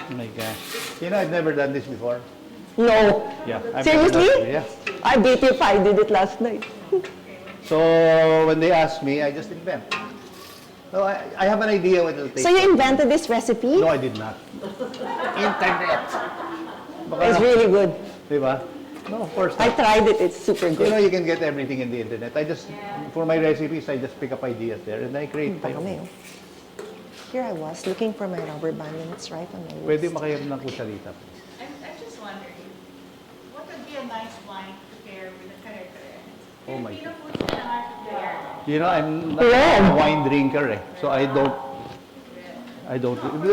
Oh my gosh. You know, I've never done this before. No. Yeah. I've never Seriously? done it. Yeah. I beat you if I did it last night. So, when they ask me, I just invent. So, I have an idea what it'll take. So you invented this recipe? No, I did not. Internet. Baka, It's really good. Diba? No, of course I not. tried it. It's super You know, good. you can get everything in the internet. For my recipes, I just pick up ideas there and I create my Dami, own. oh. Here I was looking for my rubber band and it's right on my list. Pwede makahiram ng kusalita. I'm just wondering, what would be a nice wine to pair with a kare-kare? Oh my Filipino God. foods na hard to pair. You know, I'm not Red. a wine drinker, eh. So I don't,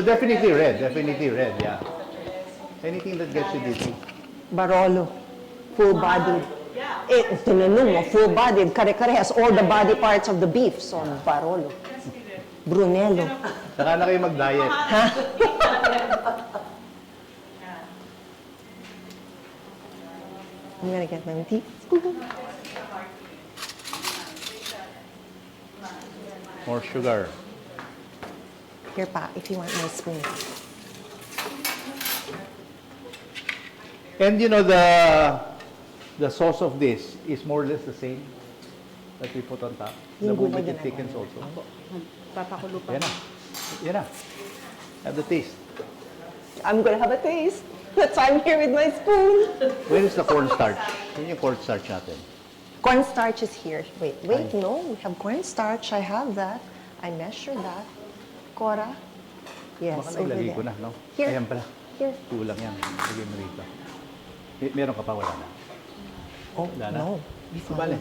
definitely red, yeah. Anything that gets you dizzy. Barolo. Full-bodied. Tinanong mo, full-bodied. Kare-kare has all the body parts of the beef. So, Barolo. Brunello. Saka na kayo mag-diet. I'm gonna get my tea. More sugar. Here pa, if you want my spoon. And you know, the sauce of this is more or less the same that we put on top. The Yung gulay moment it ginagawa thickens mo. also. Papakulo pa. Yan na. Yan na. Have the taste. I'm gonna have a taste. That's why I'm here with my spoon. Where is the cornstarch? Yun yung cornstarch natin. Cornstarch is here. Wait, Ay. no. We have cornstarch. I have that. I measure that. Cora. Yes, Baka over nailagay there. ko na, no? Here. Ayan pala. Here. Kulang yan. Lagay mo rito. Meron ka pa, wala na. Oh, Wala na? no. Bale.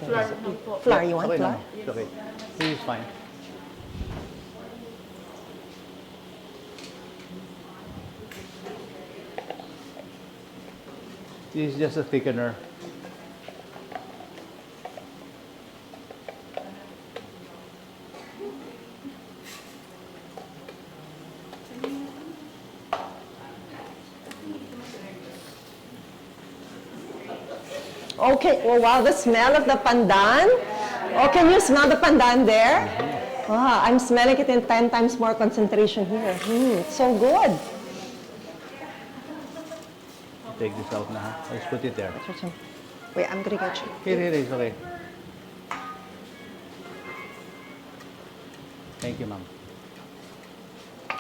Flour, you want Okay flour? lang. It's okay. This is fine. This is just a thickener. Okay, oh wow, the smell of the pandan. Oh, can you smell the pandan there? Wow, I'm smelling it in 10 times more concentration here. It's so good. Take this out na, ha? Let's put it there. Wait, I'm gonna get you. Here, it's okay. Thank you, ma'am.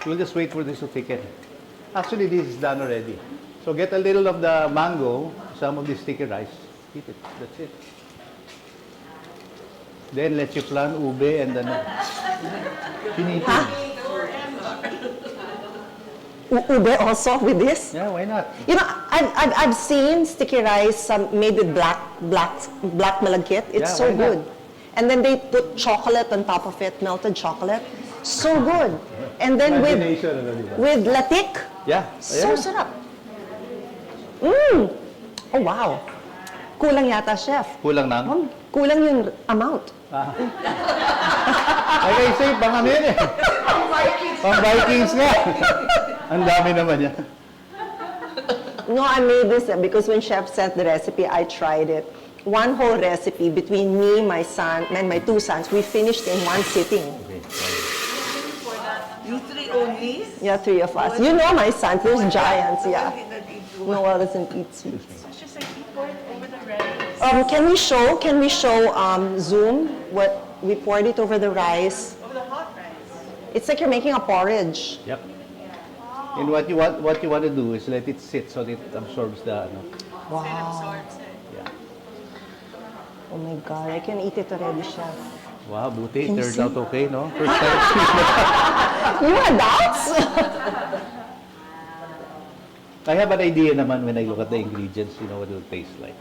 We'll just wait for this to thicken. Actually, this is done already. So get a little of the mango, some of this sticky rice. Eat it. That's it. Then let you plan ube and then finito. Ube also with this? Yeah, why not? You know, I've seen sticky rice made with black malagkit. It's Yeah, so why not? good. And then they put chocolate on top of it, melted chocolate. So good. And then Imagination, ano, di ba? with latik. Yeah. So yeah. sarap. Oh wow. Kulang yata, chef. Kulang nang? Kulang yung amount. Like I say, pang ano yun eh. Pang Vikings nga. Ang dami naman yan. No, I made this because when chef sent the recipe, I tried it. One whole recipe between me, my son, and my 2 sons, we finished in one sitting. Okay. You three only? Yeah, 3 of us. You know my sons, those giants, yeah. That eat Noel doesn't eat sweets. It's just like you pour it over the rice. Can we show Zoom what we poured it over the rice? Over the hot rice. It's like you're making a porridge. Yep. And what you want to do is let it sit so that it absorbs the ano. Wow. It absorbs it. Yeah. Oh my God, I can eat it already, chef. Wow, buti. Can you Turned see? out okay, no? First time experience. You had doubts? I have an idea naman when I look at the ingredients, you know what it'll taste like.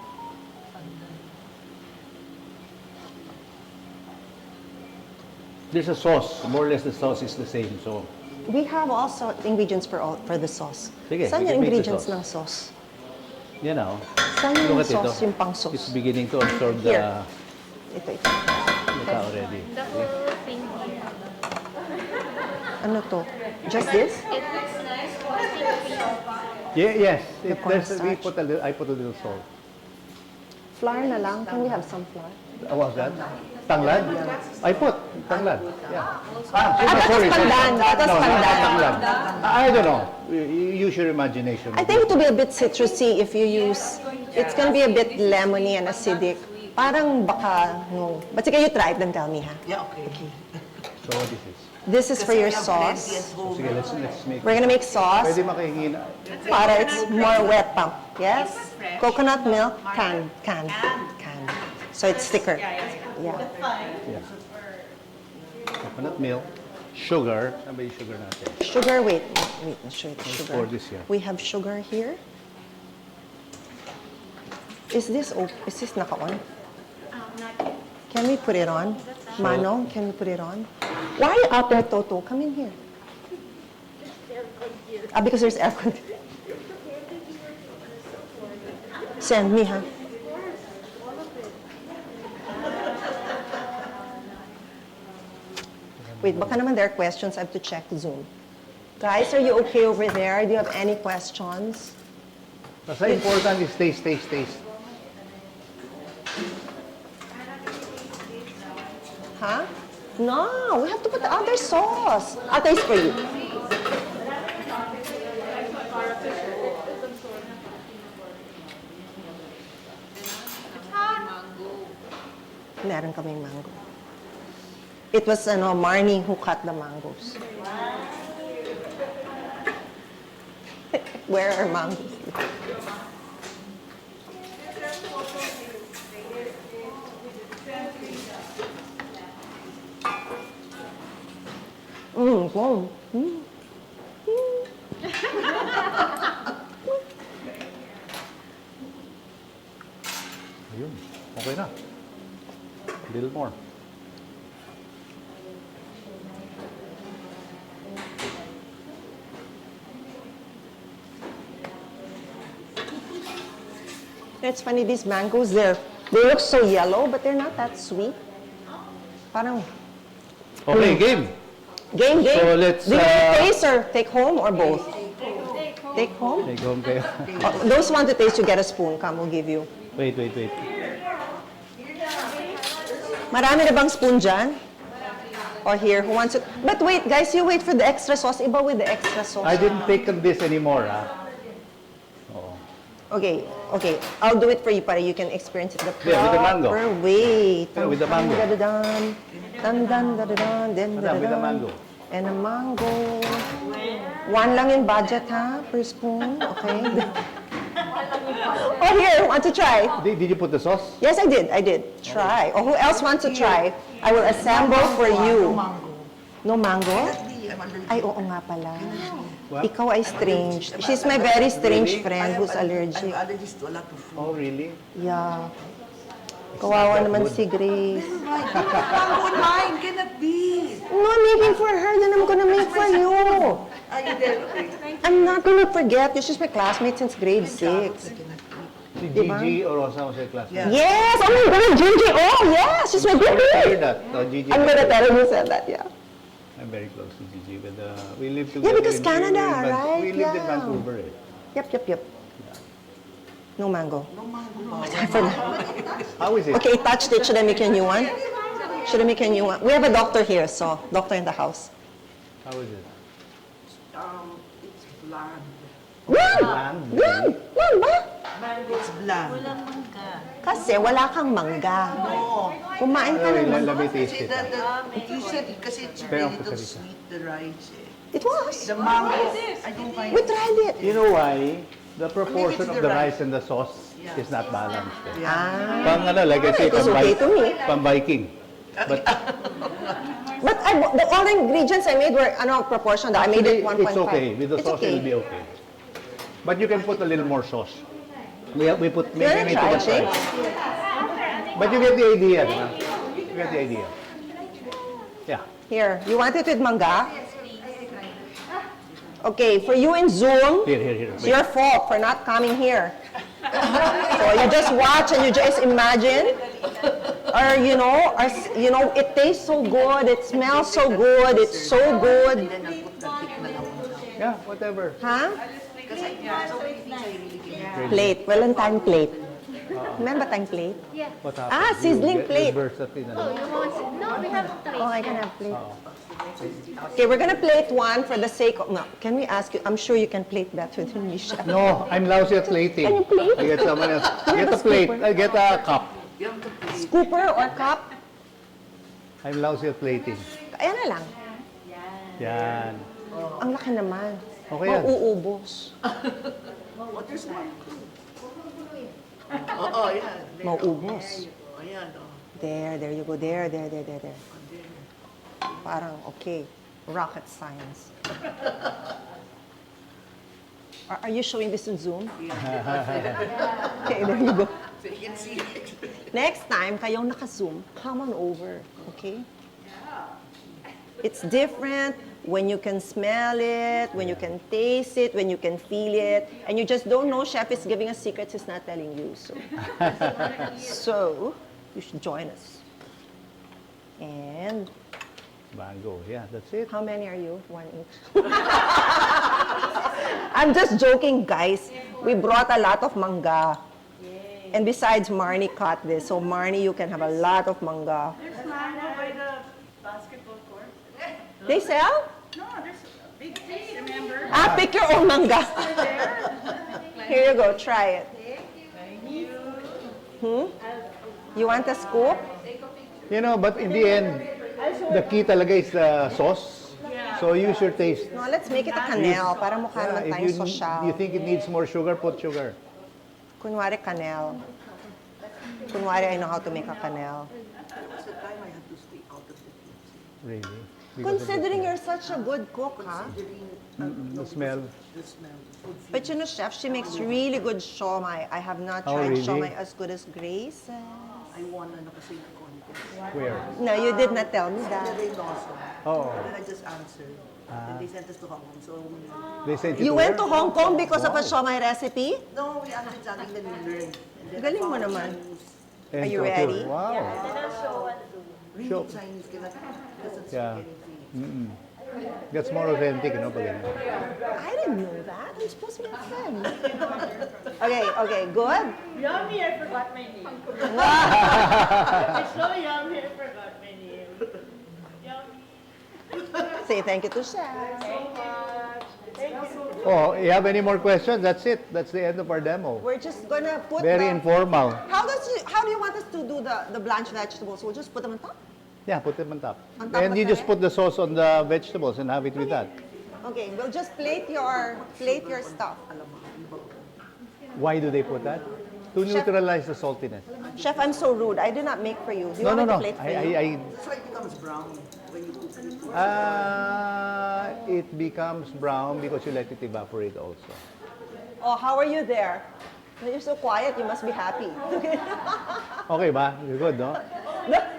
There's a sauce. More or less the sauce is the same. So, We have also ingredients for the sauce. Sige, Saan we yung can make the ingredients sauce. ng sauce? you know, Saan yung look at sauce, ito. yung pang It's sauce? beginning to absorb the Here. Ito. luka already. The whole thing here. Ano to? Just this? It looks nice. Frosting Yeah, yes. It, cornstarch. I put a little salt. Flour na lang? Can we have some flour? What's that? Tanglad? I put tanglad. Yeah. Sorry. pandan. That was No, not pandan. tanglad. I don't know. Use your imagination. I think it will be a bit citrusy if you use, it's gonna be a bit lemony and acidic. Parang baka, no. But sige, you try it, then tell me, ha? Yeah, okay. So what is this? This is for your Kasi we have plenty sauce. at home. Sige, let's make. We're gonna make sauce Pwede makahingi na. para it's more wet pa. Yes? Coconut milk, canned. So it's thicker. Yeah. Yeah. Coconut milk, sugar. Saan ba yung sugar natin? Sugar, wait, I'll show you the Let's sugar. pour this here. We have sugar here. Is this naka-on? Can we put it on? Mano, can we put it on? Why are you out there, Toto? Come in here. Because there's aircon. Send me, huh? Wait, baka naman there are questions. I have to check Zoom. Guys, are you okay over there? Do you have any questions? Basta important is taste. Huh? No, we have to put the other sauce. I'll taste for you. Meron kaming mango. It was Marnie who cut the mangoes. Where are mangoes? Wow. Ayun. Okay na. A little more. It's funny, these mangoes, they look so yellow, but they're not that sweet. Parang, Okay, game. game. So let's, Do you want to taste or take home or both? Take home? Take home kayo. Those want to taste, you get a spoon. Come, we'll give you. Wait. Marami na bang spoon dyan? Or here, who wants it? But wait, guys, you wait for the extra sauce. Iba with the extra sauce. I didn't take this anymore, Okay. I'll do it for you para you can experience it the Yeah, with the mango. proper way. Yeah, with the mango. Madam, with the mango. And a mango. One lang yung budget, ha? Per spoon. Okay. Oh, here, want to try? Did you put the sauce? Yes, I did. Try. Oh, who else wants to try? I will assemble for you. No mango? Ay, oo nga pala. What? Ikaw ay strange. She's my very strange friend who's allergic. I'm allergic to a lot of food. Oh, really? Yeah. Kawawa naman si Grace. Mango mine cannot be. No, I'm making for her, then I'm gonna make for you. Are you there? Okay. I'm not gonna forget you. She's my classmate since grade 6. Si Gigi or Rosa was your classmate? Yeah. Yes! Oh my God, Gigi! Oh, yes! She's my Tell her good that. Gigi. I'm gonna tell her you said that, yeah. I'm very close to Gigi, but we live together. Yeah, because in- Canada, in right? We lived in Yeah. Vancouver. Yep. No mango. No mango. I forgot. How is it? Okay, touched it. Should I make you a new one? Should I make you a new one? We have a doctor here, so doctor in the house. How is it? It's bland. Bland? Yan ba? It's bland. Kasi wala kang mangga. No. Kumain ka ng Let me Kasi taste it. you said kasi it's Pero really ako too sa sweet, the rice. It was. The mango, I don't find We tried it. You know why? The proportion it's of the the rice. rice and the sauce is not balanced. Ah. Pang like I say, It was okay to me. pang Viking. But But the all the ingredients I made were proportion. I made it 1.5. it's okay. With the It's sauce, okay. it'll be okay. But you can put a little more sauce. We put You wanna maybe try, too much Jake? rice. But you get the idea, di ba? You get the idea. Yeah. Here, you want it with manga? Okay, for you in Zoom, Here. it's your fault for not coming here. So you just watch and you just imagine, or it tastes so good, it smells so good, it's so good, then I'll put the thick na lang. Yeah, whatever. huh? Kasi so many things I really can. Plate, walang tayong plate. Remember tayong plate? Yeah. What happened? Ah, sizzling plate. You burst that in, Oh, you want no, we have three. Oh, I can have plate. Okay, we're gonna plate one for the sake of. No, can we ask you? I'm sure you can plate better than me, chef. No, I'm lousy at plating. Can you plate? I get someone else. You Get have a a plate. scooper. I get a cup. You have to play. Scooper or cup? I'm lousy at plating. Ayan na lang. Yan. Ang laki naman. Okay yan. Mauubos. What is one? Oo, yan. Mauubos. Ayan, There you go. There. Parang, okay. Rocket science. Are you showing this in Zoom? Okay, there you go. So you can see it. Next time, kayong naka-Zoom, come on over, okay? It's different when you can smell it, when you can taste it, when you can feel it, and you just don't know chef is giving us secrets he's not telling you. So you should join us. And Mango. Yeah, that's it. how many are you? One each. I'm just joking, guys. We brought a lot of manga. And besides, Marnie cut this. So Marnie, you can have a lot of manga. There's mango by the basketball court. They sell? No, there's a big tree, remember? Ah, pick your own manga. Here you go, try it. You want a scoop? You know, but in the end, the key talaga is the sauce. So use your taste. No, let's make it a canel para mukha naman if tayong social. you think it needs more sugar, put sugar. Kunwari canel. Kunwari I know how to make a canel. There was a time I had to stay out of the kitchen. Really. Considering you're such a good cook, huh? The smell. The smell, the food. But you know, chef, she makes really good shawmai. I have not Oh, tried really? shawmai as good as Grace. I won kasi yung contest. Where? No, you did not tell me The that. Reynosa. Oh. Then I just answered. And they sent us to Hong Kong. So They sent You to went to where? Hong Kong because of a siomai recipe? no, we actually something that we learned. And then Galing mo found naman. Chinese, And Are you Tokyo. ready? Wow. really Sure. Chinese cannot doesn't speak Yeah. anything. That's more authentic, no? Pag ganyan. I didn't know that. I'm supposed to be a friend. Okay, good. Yummy, I forgot my name. It's so yummy, I forgot my name. Yummy. Say thank you to Chef. So much. Thank you. Oh, you have any more questions? That's it. That's the end of our demo. We're just gonna put Very the... informal. How do you want us to do the blanched vegetables? We'll just put them on top? Yeah, put them on top. On top And of you the just put the sauce on the vegetables and have it with that. Okay, we'll just plate your stuff. Why do they put that? To Chef- neutralize the saltiness. Chef, I'm so rude. I did not make for you. Do you No, want no, me no. to plate for you? That's why it becomes brown when you cook it. It becomes brown because you let it evaporate also. Oh, how are you there? You're so quiet. You must be happy. Okay ba? You're good, no?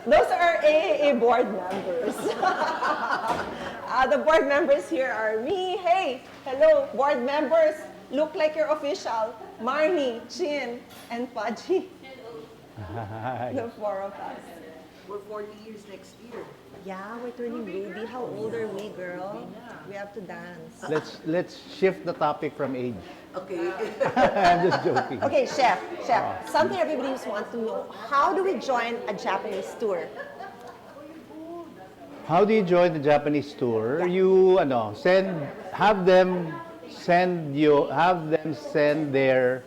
Those are AAA board members. The board members here are me. Hey, hello, board members. Look like you're official. Marnie, Chin, and Paji. The four of us. We're 40 years next year. Yeah, we're turning Ruby. How old are we, girl? We have to dance. Let's shift the topic from age. Okay. I'm just joking. Okay, chef, something everybody wants to know. How do we join a Japanese tour? How do you join the Japanese tour? You have them send their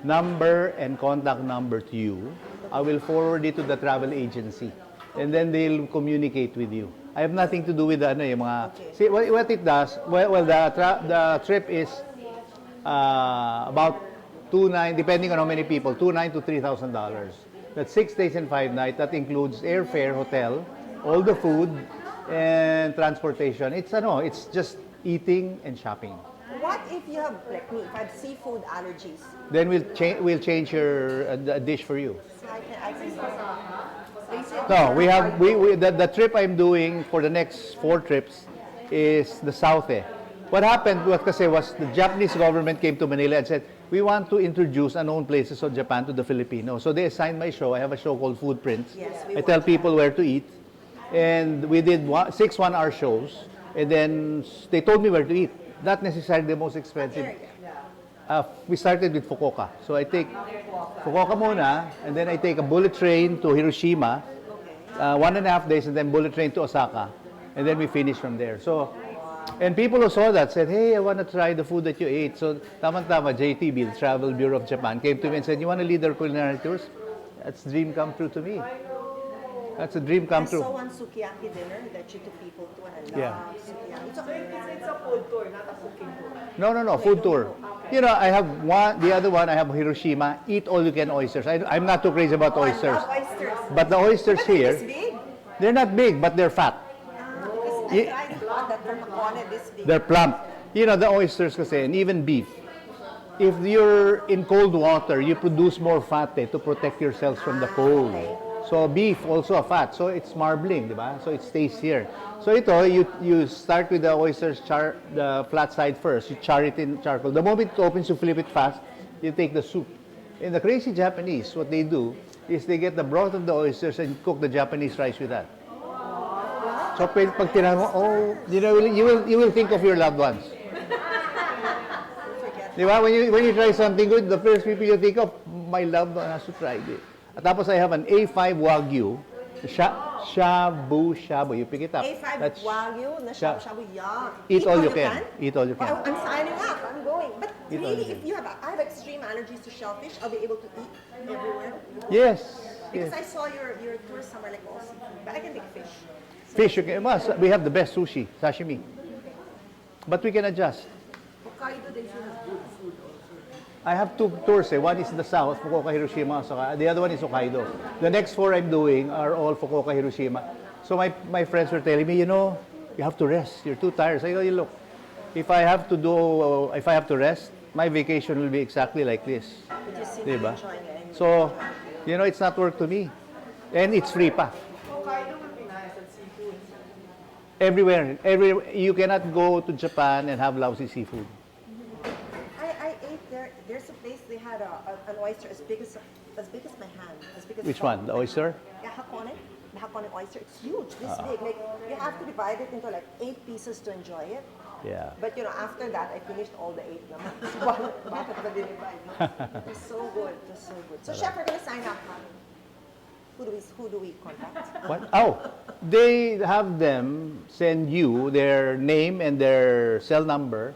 number and contact number to you. I will forward it to the travel agency, and then they'll communicate with you. I have nothing to do with yung mga. See what it does. Well, the trip is about $2,900, depending on how many people, $2,900 to $3,000. That's 6 days and 5 nights. That includes airfare, hotel, all the food, and transportation. It's just eating and shopping. What if you have, like me, if I have seafood allergies? Then we'll change your dish for you. So I can No, the trip I'm doing for the next 4 trips is the South. What happened was the Japanese government came to Manila and said, we want to introduce unknown places of Japan to the Filipinos. So they assigned my show. I have a show called Footprints. Yes, I tell people where to eat. And we did 6 one-hour shows. And then they told me where to eat. Not necessarily the most expensive. We started with Fukuoka. So I take Fukuoka muna, and then I take a bullet train to Hiroshima, 1.5 days, and then bullet train to Osaka. And then we finish from there. So, and people who saw that said, hey, I want to try the food that you ate. So, tama-tama, JTB, the Travel Bureau of Japan, came to me and said, you want to lead our culinary tours? That's a dream come true to me. That's a dream come I true. saw one sukiyaki dinner that you took people to, and I love Yeah. sukiyaki. It's a food tour, not a cooking tour. No, food tour. I have one, the other one, I have Hiroshima, eat all you can oysters. I'm not too crazy about oysters. I love oysters. But the oysters But they're here, this big. they're not big, but they're fat. Because I tried that from Makone this big. They're plump. The oysters kasi, and even beef. If you're in cold water, you produce more fat to protect yourselves from the cold. So beef also a fat. So it's marbling, di ba? So it stays here. So you start with the oysters, the flat side first. You char it in charcoal. The moment it opens, you flip it fast. You take the soup. In the crazy Japanese, what they do is they get the broth of the oysters and cook the Japanese rice with that. So pag tinahan mo, you will think of your loved ones. Di ba? When you try something good, the first people you think of, my loved one has to try it. At tapos I have an A5 Wagyu, shabu shabu. You pick it up. A5 That's Wagyu, na shabu yum. Eat all you can. Eat all you can. I'm signing up. I'm going. But Eat all really, you can. I have extreme allergies to shellfish, I'll be able to eat everywhere. Yes. Because Yes. I saw your tour somewhere like all seafood, but I can take fish. Fish, you can. We have the best sushi, sashimi. But we can adjust. Hokkaido, they should have good food also. I have 2 tours. One is the south, Fukuoka, Hiroshima, Osaka. The other one is Hokkaido. The next 4 I'm doing are all Fukuoka, Hiroshima. So my friends were telling me, you have to rest. You're too tired. So I go, look, if I have to rest, my vacation will be exactly like this. But you seem to be Diba? enjoying it anyway. So, it's not work to me. And it's free pa. Hokkaido would be nice and seafood. Everywhere. You cannot go to Japan and have lousy seafood. I ate there. There's a place they had an oyster as big as my hand. As big as Which one? The oyster? Yeah, hakone. The hakone oyster. It's huge. This big. Like you have to divide it into like 8 pieces to enjoy it. Yeah. But you know, after that, I finished all the 8 naman. Bakit ba dinivide? It was so good. It was so good. So, Chef, we're gonna sign up. Who do we contact? What? Oh, they have them send you their name and their cell number.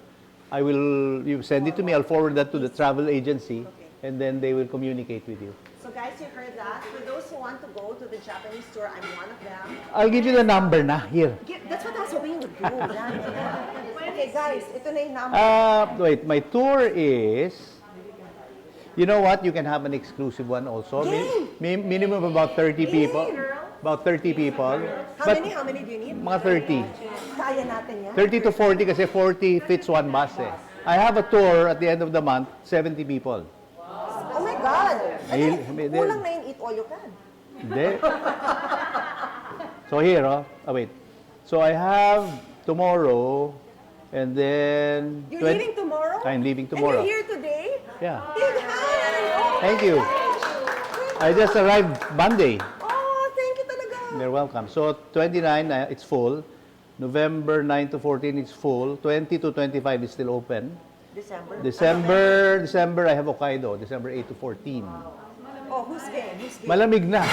You send it to me, I'll forward that to the travel agency, and then they will communicate with you. So guys, you heard that. For those who want to go to the Japanese tour, I'm one of them. I'll give you the number na, here. That's what I was hoping you would do. Okay, guys, ito na yung number. Wait, my tour is, you know what, you can have an exclusive one also. Minimum about 30 people. About 30 people. How many do you need? Mga 30. Kaya natin yan. 30 to 40 kasi 40 fits one bus eh. I have a tour at the end of the month, 70 people. Oh my God! Kulang na yung eat all you can. Hindi. So here, wait. So I have tomorrow, and then... You're leaving tomorrow? I'm leaving tomorrow. And you're here today? Yeah. Big hi! Thank you. I just arrived Monday. Oh, thank you talaga. You're welcome. So 29, it's full. November 9 to 14, it's full. 20 to 25 is still open. December, I have Hokkaido. December 8 to 14. Oh, who's game? Malamig na.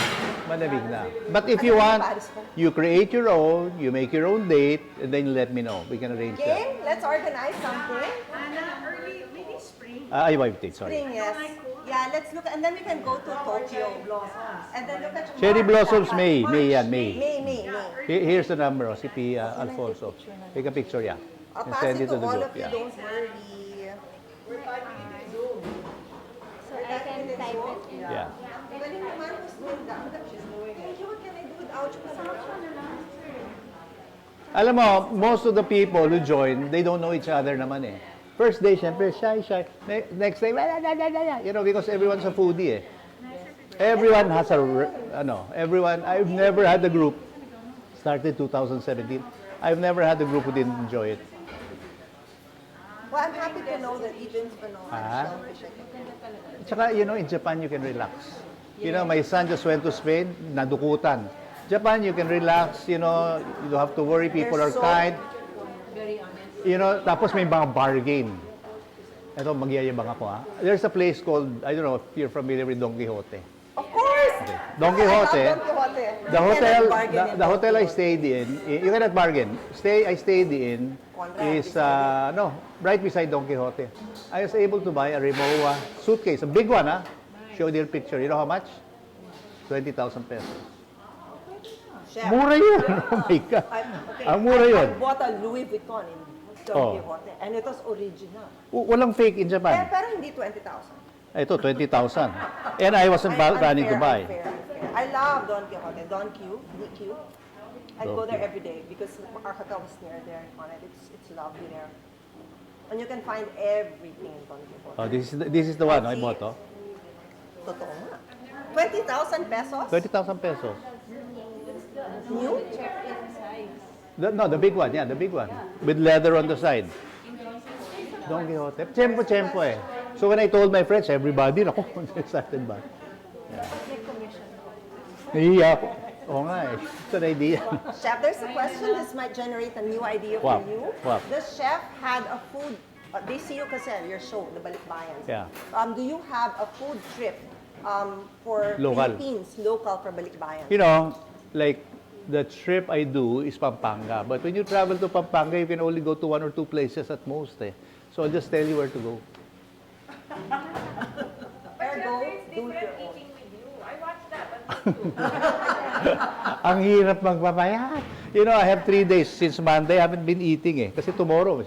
Malamig na. But if you want, you create your own, you make your own date, and then you let me know. We can arrange that. Game? Let's organize something. Early, maybe spring. I wiped it, sorry. Spring, yes. Yeah, let's look, and then we can go to Tokyo. And then look at Cherry March, blossoms, Japan. May. May yan, May. May. Here's the number, si P. Alfonso. Take a picture, yeah. I'll And pass send it it to to the all group, of you, yeah. don't worry. So I can type it in. Yeah. Galing naman, who's doing that? Thank you, what can I do without you? Alam mo, most of the people who join, they don't know each other naman eh. First day, syempre, shy. Next day, you know, because everyone's a foodie eh. Everyone has I've never had a group, started 2017, I've never had a group who didn't enjoy it. Well, I'm happy to know that even shellfish, I can. Tsaka, you know, in Japan, you can relax. You know, my son just went to Spain, nadukutan. Japan, you can relax, you know, you don't have to worry, people are kind. You know, tapos may mga bargain. Ito, magyayabang ako ha. There's a place called, I don't know if you're familiar with Don Quixote. Of course! Don Quixote, I love Don Quixote. the hotel I stayed in, you cannot bargain. I stayed in is, right beside Don Quixote. I was able to buy a Rimowa suitcase, a big one ha. Show you the picture. You know how much? 20,000 pesos. Chef, Mura yun. Oh my God. Ang mura yun. I bought a Louis Vuitton in Don Quixote and it was original. Walang fake in Japan. Pero hindi 20,000. Ito, 20,000. And I wasn't planning to buy. Unfair. I love Don Quixote. DQ. I go there every day because our hotel was near there on it. It's lovely there. And you can find everything in Don Quixote. Oh, this is the one I bought, oh. Totoo nga. 20,000 pesos? 20,000 pesos. New? The big one, yeah, the big one. With leather on the side. Don Quixote. Tsempo eh. So when I told my friends, everybody, naku, excited ba? Nahiya ako. Oo nga eh. It's an idea. Chef, there's a question. This might generate a new idea for Wow. you. Wow. The chef had a food, they see you kasi, your show, The Balikbayan. Yeah. Do you have a food trip for Local. Philippines, local for Balikbayan? You know, like, the trip I do is Pampanga. But when you travel to Pampanga, you can only go to 1 or 2 places at most eh. So I'll just tell you where to go. Ergo, do your own. Ang hirap magpapayat. You know, I have 3 days since Monday. I haven't been eating eh. Kasi tomorrow,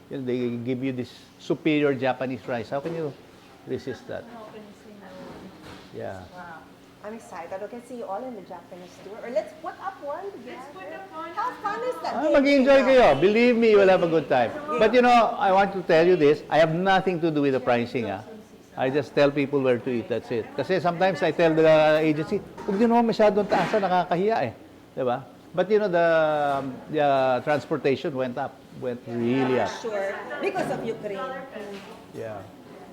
you know, they give you this superior Japanese rice. How can you resist that? Yeah. I'm excited. Okay, see you all in the Japanese tour. Or let's put up one together. How fun is that? Mag-enjoy kayo. Believe me, you will have a good time. But you know, I want to tell you this. I have nothing to do with the pricing. I just tell people where to eat. That's it. Kasi sometimes I tell the agency, huwag din naman masyadong taas, nakakahiya eh. Diba? But you know, the transportation went really up. Sure. Because of Ukraine. Yeah.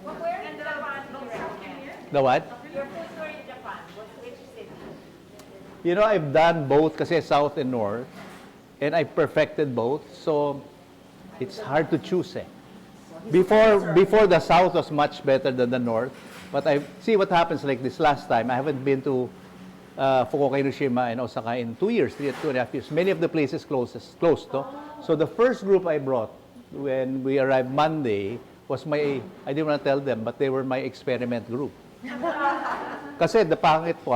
Where in Japan do you recommend? The what? Your food tour in Japan, which city? You know, I've done both kasi south and north, and I perfected both. So it's hard to choose. Before the south was much better than the north, but I see what happens like this last time. I haven't been to Fukuoka, Hiroshima, and Osaka in 2 years, 2.5 years. Many of the places closed. No? So the first group I brought when we arrived Monday was I didn't want to tell them, but they were my experiment group. Kasi the pangit po,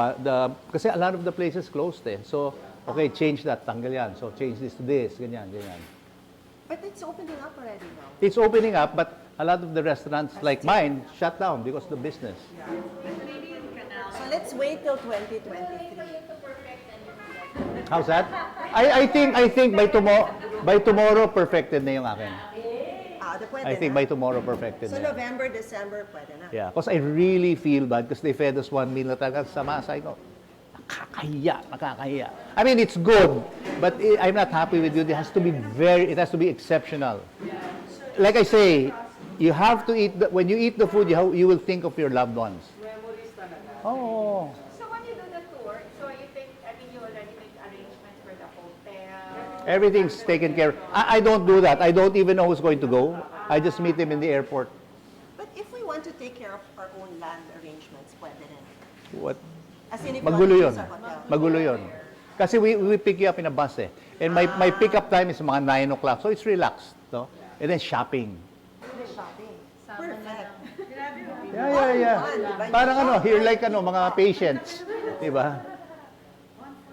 kasi a lot of the places closed So, okay, change that, tanggal yan. So, change this to this, ganyan. But it's opening up already now. It's opening up, but a lot of the restaurants like mine shut down because of the business. So let's wait till 2023. How's that? I think by tomorrow perfected na yung akin. Pwede I think na. by tomorrow perfected So na. November, December, pwede na. Yeah, because I really feel bad because they fed us one meal na talaga sa masa. I go, nakakahiya. I mean, it's good, but I'm not happy with you. It has to be exceptional. Like I say, you have to eat, when you eat the food, you will think of your loved ones. Memories talaga. Oh. So when you do the tour, so you already make arrangements for the hotel? Everything's taken care of. I don't do that. I don't even know who's going to go. I just meet them in the airport. But if we want to take care of our own land arrangements, pwede rin. What? As in, if Magulo we yun. want to use our hotel. Magulo yun. Kasi we pick you up in a bus And my pickup time is mga 9 o'clock. So it's relaxed. No? And then shopping. Shopping. Perfect. Yeah. Parang here like mga patients. Diba?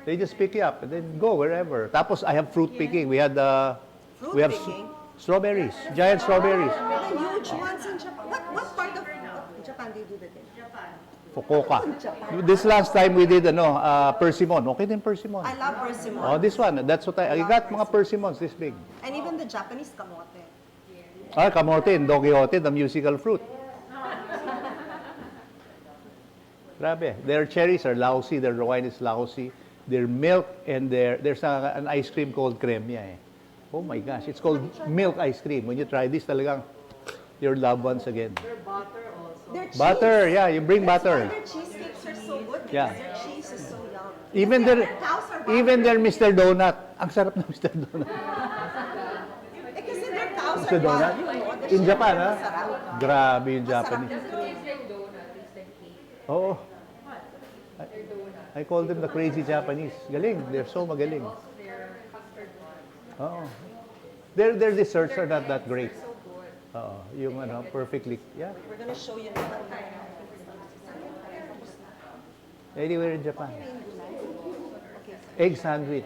They just pick you up and then go wherever. Tapos I have fruit picking. We have Picking? strawberries. Giant strawberries. The huge ones in Japan. What part of Japan do you do that in? Fukuoka. This last time we did persimmon. Okay din persimmon. I love persimmon. Oh, this one. That's what I got mga persimmons this big. And even the Japanese kamote. Kamote in Don Quixote, the musical fruit. Grabe. Their cherries are lousy. Their wine is lousy. Their milk and there's an ice cream called cremia. Oh my gosh. It's called milk ice cream. When you try this, talagang your loved ones again. Their butter also. Their cheese. Butter, yeah. You bring That's butter. why their cheesecakes are so good because Yeah. their cheese is so yum. Even Because their cows are butter. even their Mr. Donut. Ang sarap ng Mr. Donut. Kasi their cows Mr. are Donut? butter. In Japan, ha? Masarap. Grabe yung Japanese. So it's like donut, it's like cake. Oo. They're donut. I call them the crazy Japanese. Galing. They're so magaling. Their custard one. Oo. Their desserts are not that great. So good. Oo. Yung perfectly, yeah. We're gonna show you now. Anywhere in Japan. Egg sandwich.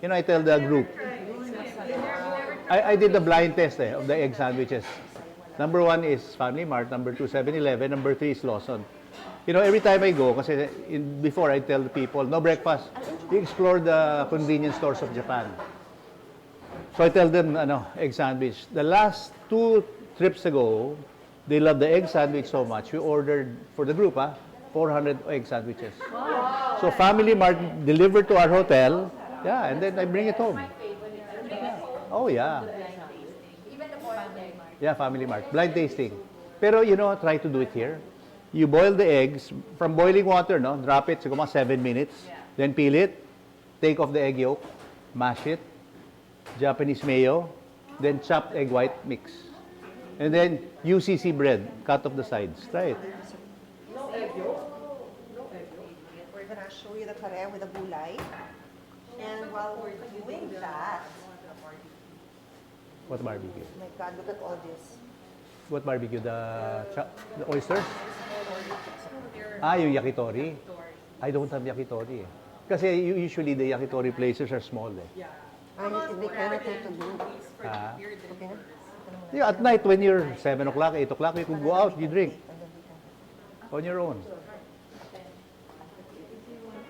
You know, I tell the group. I did the blind test of the egg sandwiches. Number 1 is Family Mart. Number 2, 7-Eleven. Number 3 is Lawson. You know, every time I go, kasi before I tell the people, no breakfast. You explore the convenience stores of Japan. So I tell them, egg sandwich. The last 2 trips ago, they love the egg sandwich so much. We ordered, for the group, 400 egg sandwiches. Wow. So Family Mart delivered to our hotel. Yeah, and then I bring it home. Oh, yeah. Even the Family Mart. Yeah, Family Mart. Blind tasting. Pero, try to do it here. You boil the eggs from boiling water, no? Drop it, siguro mga 7 minutes. Then peel it. Take off the egg yolk. Mash it. Japanese mayo. Then chopped egg white mix. And then UCC bread. Cut off the sides. Try it. No egg yolk. We're gonna show you the kare with the gulay. And while we're doing that, What barbecue? oh my God, look at all this. What barbecue? The oysters? Yung yakitori. I don't have yakitori. Kasi usually the yakitori places are small. Yeah. They cannot take to do. Ah. Okay na? Yeah, at night when you're 7 o'clock, 8 o'clock, you could go out, you drink. On your own.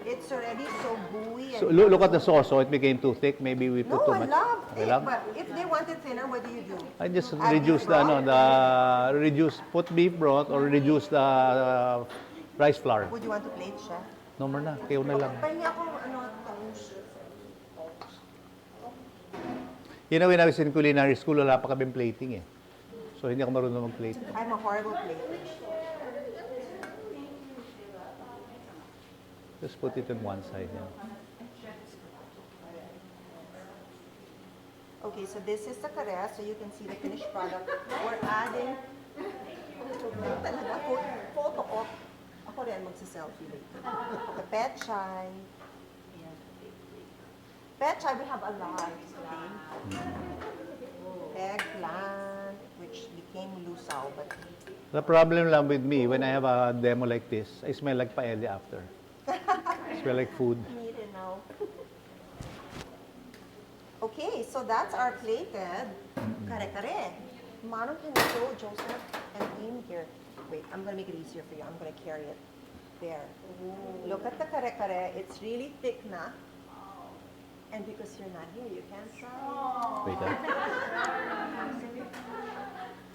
It's already so gooey. So And look at the sauce. So it became too thick. Maybe we put no, too I much. love Okay it. lang? But if they want it thinner, what do you do? I just Add reduce beef broth? put beef broth or reduce the rice flour. Would you want to plate siya? No more na, kayo na lang. Pahingi ako, toast. You know, when I was in culinary school, wala pa kaming plating eh. So, hindi ako marunong mag-plate. I'm a horrible plater. Just put it on one side. Yeah. Okay, so this is the kare, so you can see the finished product. We're adding talaga photo op. Ako rin magsa-selfie later. Okay, pechay. Pechay, we have a lot. Okay. Eggplant, which became lusaw, but The problem lang with me, when I have a demo like this, I smell like paella after. I smell like food. need it now. Okay, so that's our plated kare-kare. Mano, can you show Joseph and aim here? Wait, I'm gonna make it easier for you. I'm gonna carry it. There. Look at the kare-kare. It's really thick na. And because you're not here, you can't try. Wait,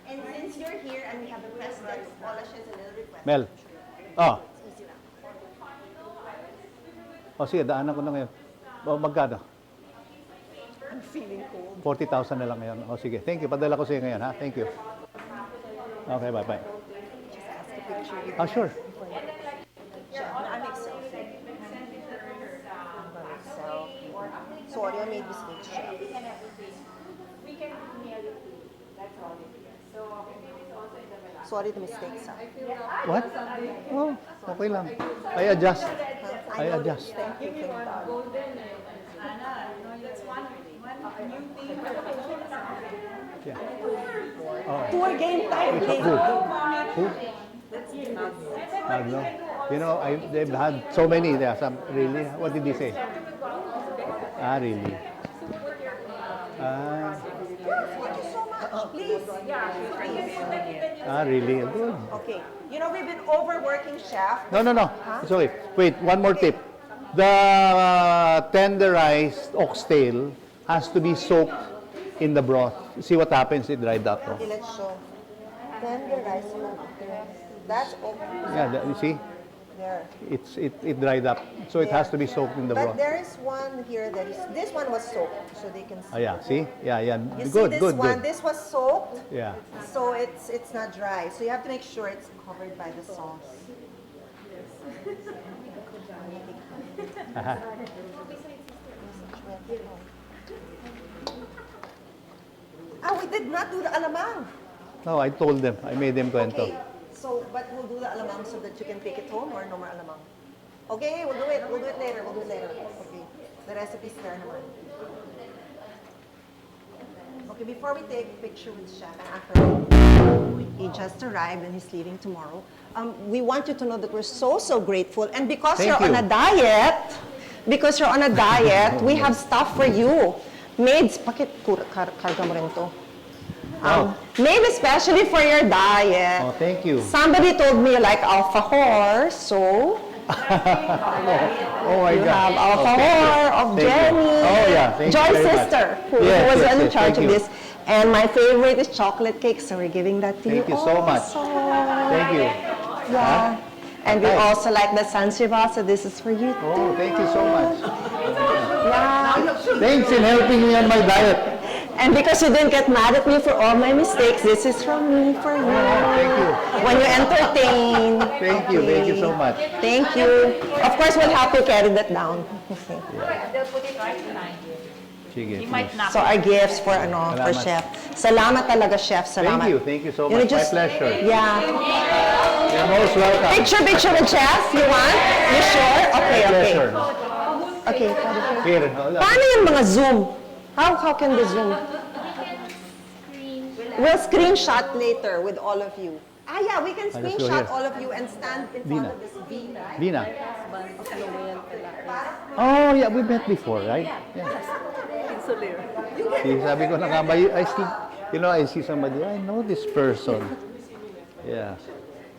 And since you're here and we have the president, Polish is a little request. Mel. Oh. It's easy lang. O sige, daanan ko na ngayon. O, magkano? I'm feeling cold. 40,000 na lang ngayon. O sige, thank you. Padala ko sa iyo ngayon, ha? Thank you. Okay, bye-bye. Just ask a picture with Ah, sure. Chef, I make selfie. I'm gonna make selfie. Sorry, I made mistakes, Chef. We can email it to you. That's all it is. So, it is also in the Malay. Sorry the mistakes, ha? What? Oh, okay lang. I adjust. I know adjust. that. Thank you, thank God. That's one new thing. Yeah. Tour game time, Who? please. Who? Magno. You know, they've had so many. There are some, really? What did he say? Ah, really? Ah, Thank you so much. Please. ah, really? Good. Okay. You know, we've been overworking, Chef. No, no, no. It's okay. Wait, one more tip. The tenderized oxtail has to be soaked in the broth. See what happens? It dried up. No? Okay, let's show. Tender rice. That's okay. Yeah, you see? There. It dried up. So it has to be soaked in the But broth. there is one here that is, this one was soaked, so they can see. Oh, yeah. See? Yeah, yeah. You Good, see this good, one, good. this was soaked, Yeah. so it's not dry. So you have to make sure it's covered by the sauce. Aha. Ah, we did not do the alamang. No, I told them. I made them kwento. Okay, so, but we'll do the alamang so that you can take it home or no more alamang? Okay, we'll do it. We'll do it later. We'll do it later. Okay, the recipe's there naman. Okay, before we take a picture with Chef and after he just arrived and he's leaving tomorrow, we want you to know that we're so grateful. And because Thank you're you. on a diet, we have stuff for you. Made, bakit karga mo rin to? Made especially for your diet. Oh, thank you. Somebody told me you like alpha horse, so Oh my you God. have alpha Oh, thank you. horse of Thank you. Jenny, Oh, yeah. Thank you Joy's very much. sister, who Yes, was yes, in yes. charge Thank of you. this. And my favorite is chocolate cake, so we're giving that to Thank you. you so much. Also. Thank you. Yeah. And we Okay. also like the Sansiva, so this is for you too. Oh, thank you so much. Yeah. Thanks in helping me on my diet. And because you didn't get mad at me for all my mistakes, this is from me for you. Thank you. When you entertain. Thank you. Thank you so much. Thank you. Of course, we'll help you carry that down. Okay. They'll put it right behind you. Sige, You might please. not. So our gifts for for Salamat. Chef. Salamat talaga, Chef. Salamat. Thank you so You know, much. My pleasure. Yeah. You're most welcome. Picture with Chef. You want? You sure? Okay, My okay. pleasure. Okay. Here. Paano yung mga Zoom? How can the Zoom? We'll screenshot later with all of you. Ah, yeah, we can Let's go screenshot here. all of you and stand in front Dina. of this V. Dina. Oh, yeah, we met before, right? Yeah. See, sabi ko na nga, I see, you know, I see somebody, I know this person. Yeah.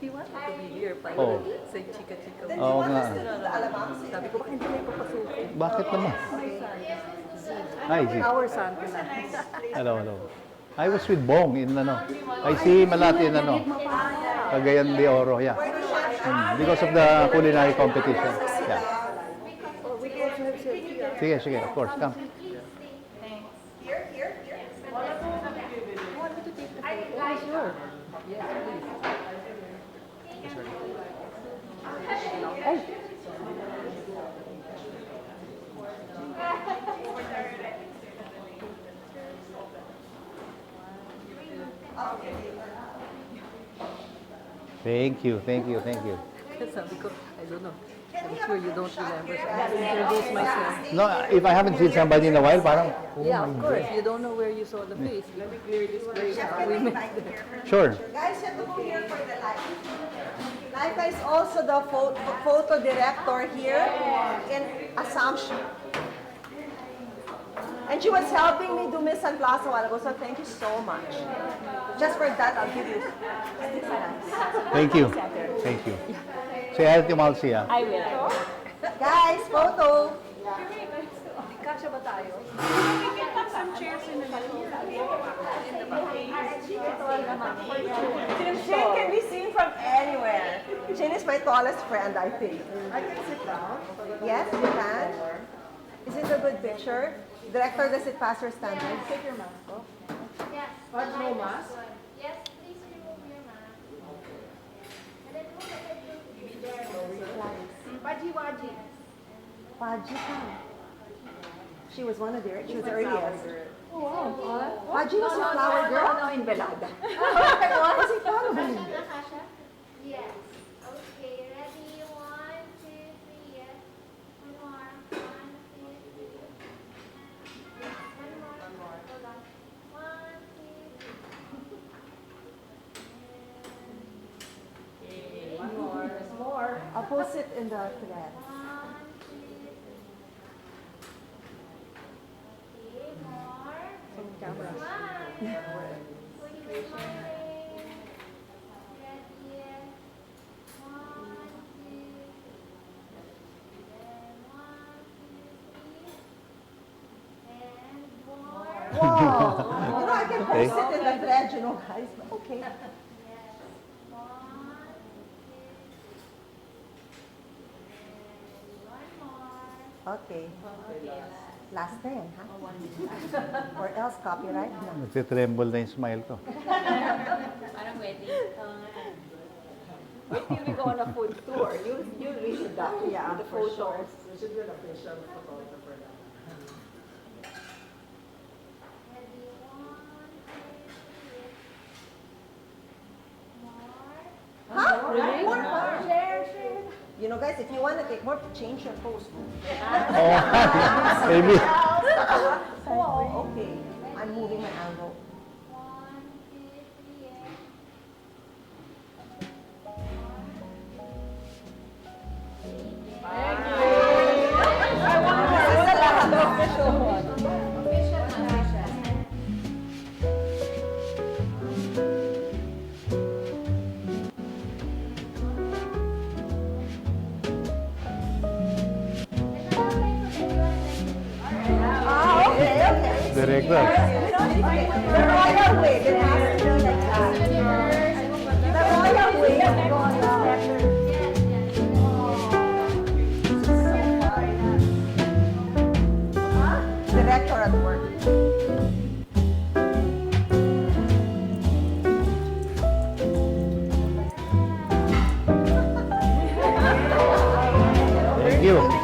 He wanted to be here para Oh. sa chika-chika. Oo nga. Sabi ko, bakit hindi kayo papasukin? Bakit naman? Hi, Z. Our son ko na. Hello, hello. I was with Bong in I see him a lot in Cagayan de Oro, yeah. Because of the culinary competition. Yeah. Sige, sige, of course, come. Here, here, here. Thank you, thank you, thank you. Sabi ko, I don't know. I'm sure you don't remember. So I introduce myself. No, if I haven't seen somebody in a while, parang, Yeah, of course. You don't know where you saw the face. Let me clear this place. We met there. sure. Guys, you have to go here for the life. Laika is also the photo director here in Assumption. And she was helping me do Miss San Plaza a while ago, so thank you so much. Just for that, I'll give you. Thank you. Thank you. Say hi to Malsi, ah. I will. Guys, photo. Kasha ba tayo? Jane can be seen from anywhere. Jane is my tallest friend, I think. I can sit down. Yes, you can. Is it a good picture? Director, does it pass your standards? Take your mask off. Yes. Pag no mask? Yes, please remove your mask. And then look at the Paji-waji. Paji ka. She was one of the earliest. Paji was a flower girl? No, in Velada. Was it flower girl? Nakasha? Yes. Okay, ready? 1, 2, 3, yes. One more. 1, 2, 3. One more. Hold on. 1, 2, 3. One more. There's more. I'll post it in the thread. 1, 2, 3. Okay, more. Camera. Smile. Keep smiling. Ready? 1, 2. Then 1, 2, 3. And more. Wow! I can Okay. post it in the thread, guys. Okay. Yes. 1, 2. And one more. Okay. Last na yan, ha? Or else copyright na. Nagtitremble na yung smile ko. Parang wedding. Wait till we go on a food tour. You read that. Yeah, the for photos. sure. We should do an official photographer now. Ready? 1, 2, 3. More. Huh? Really? More? Share. You know, guys, if you want to take more, change your pose. Oh, maybe. Oh, okay. I'm moving my angle. 1, 2, 3. This is the last official one. Ah, okay. Director. The royal way, it has to be like that. The royal way of going Director at work. Thank you.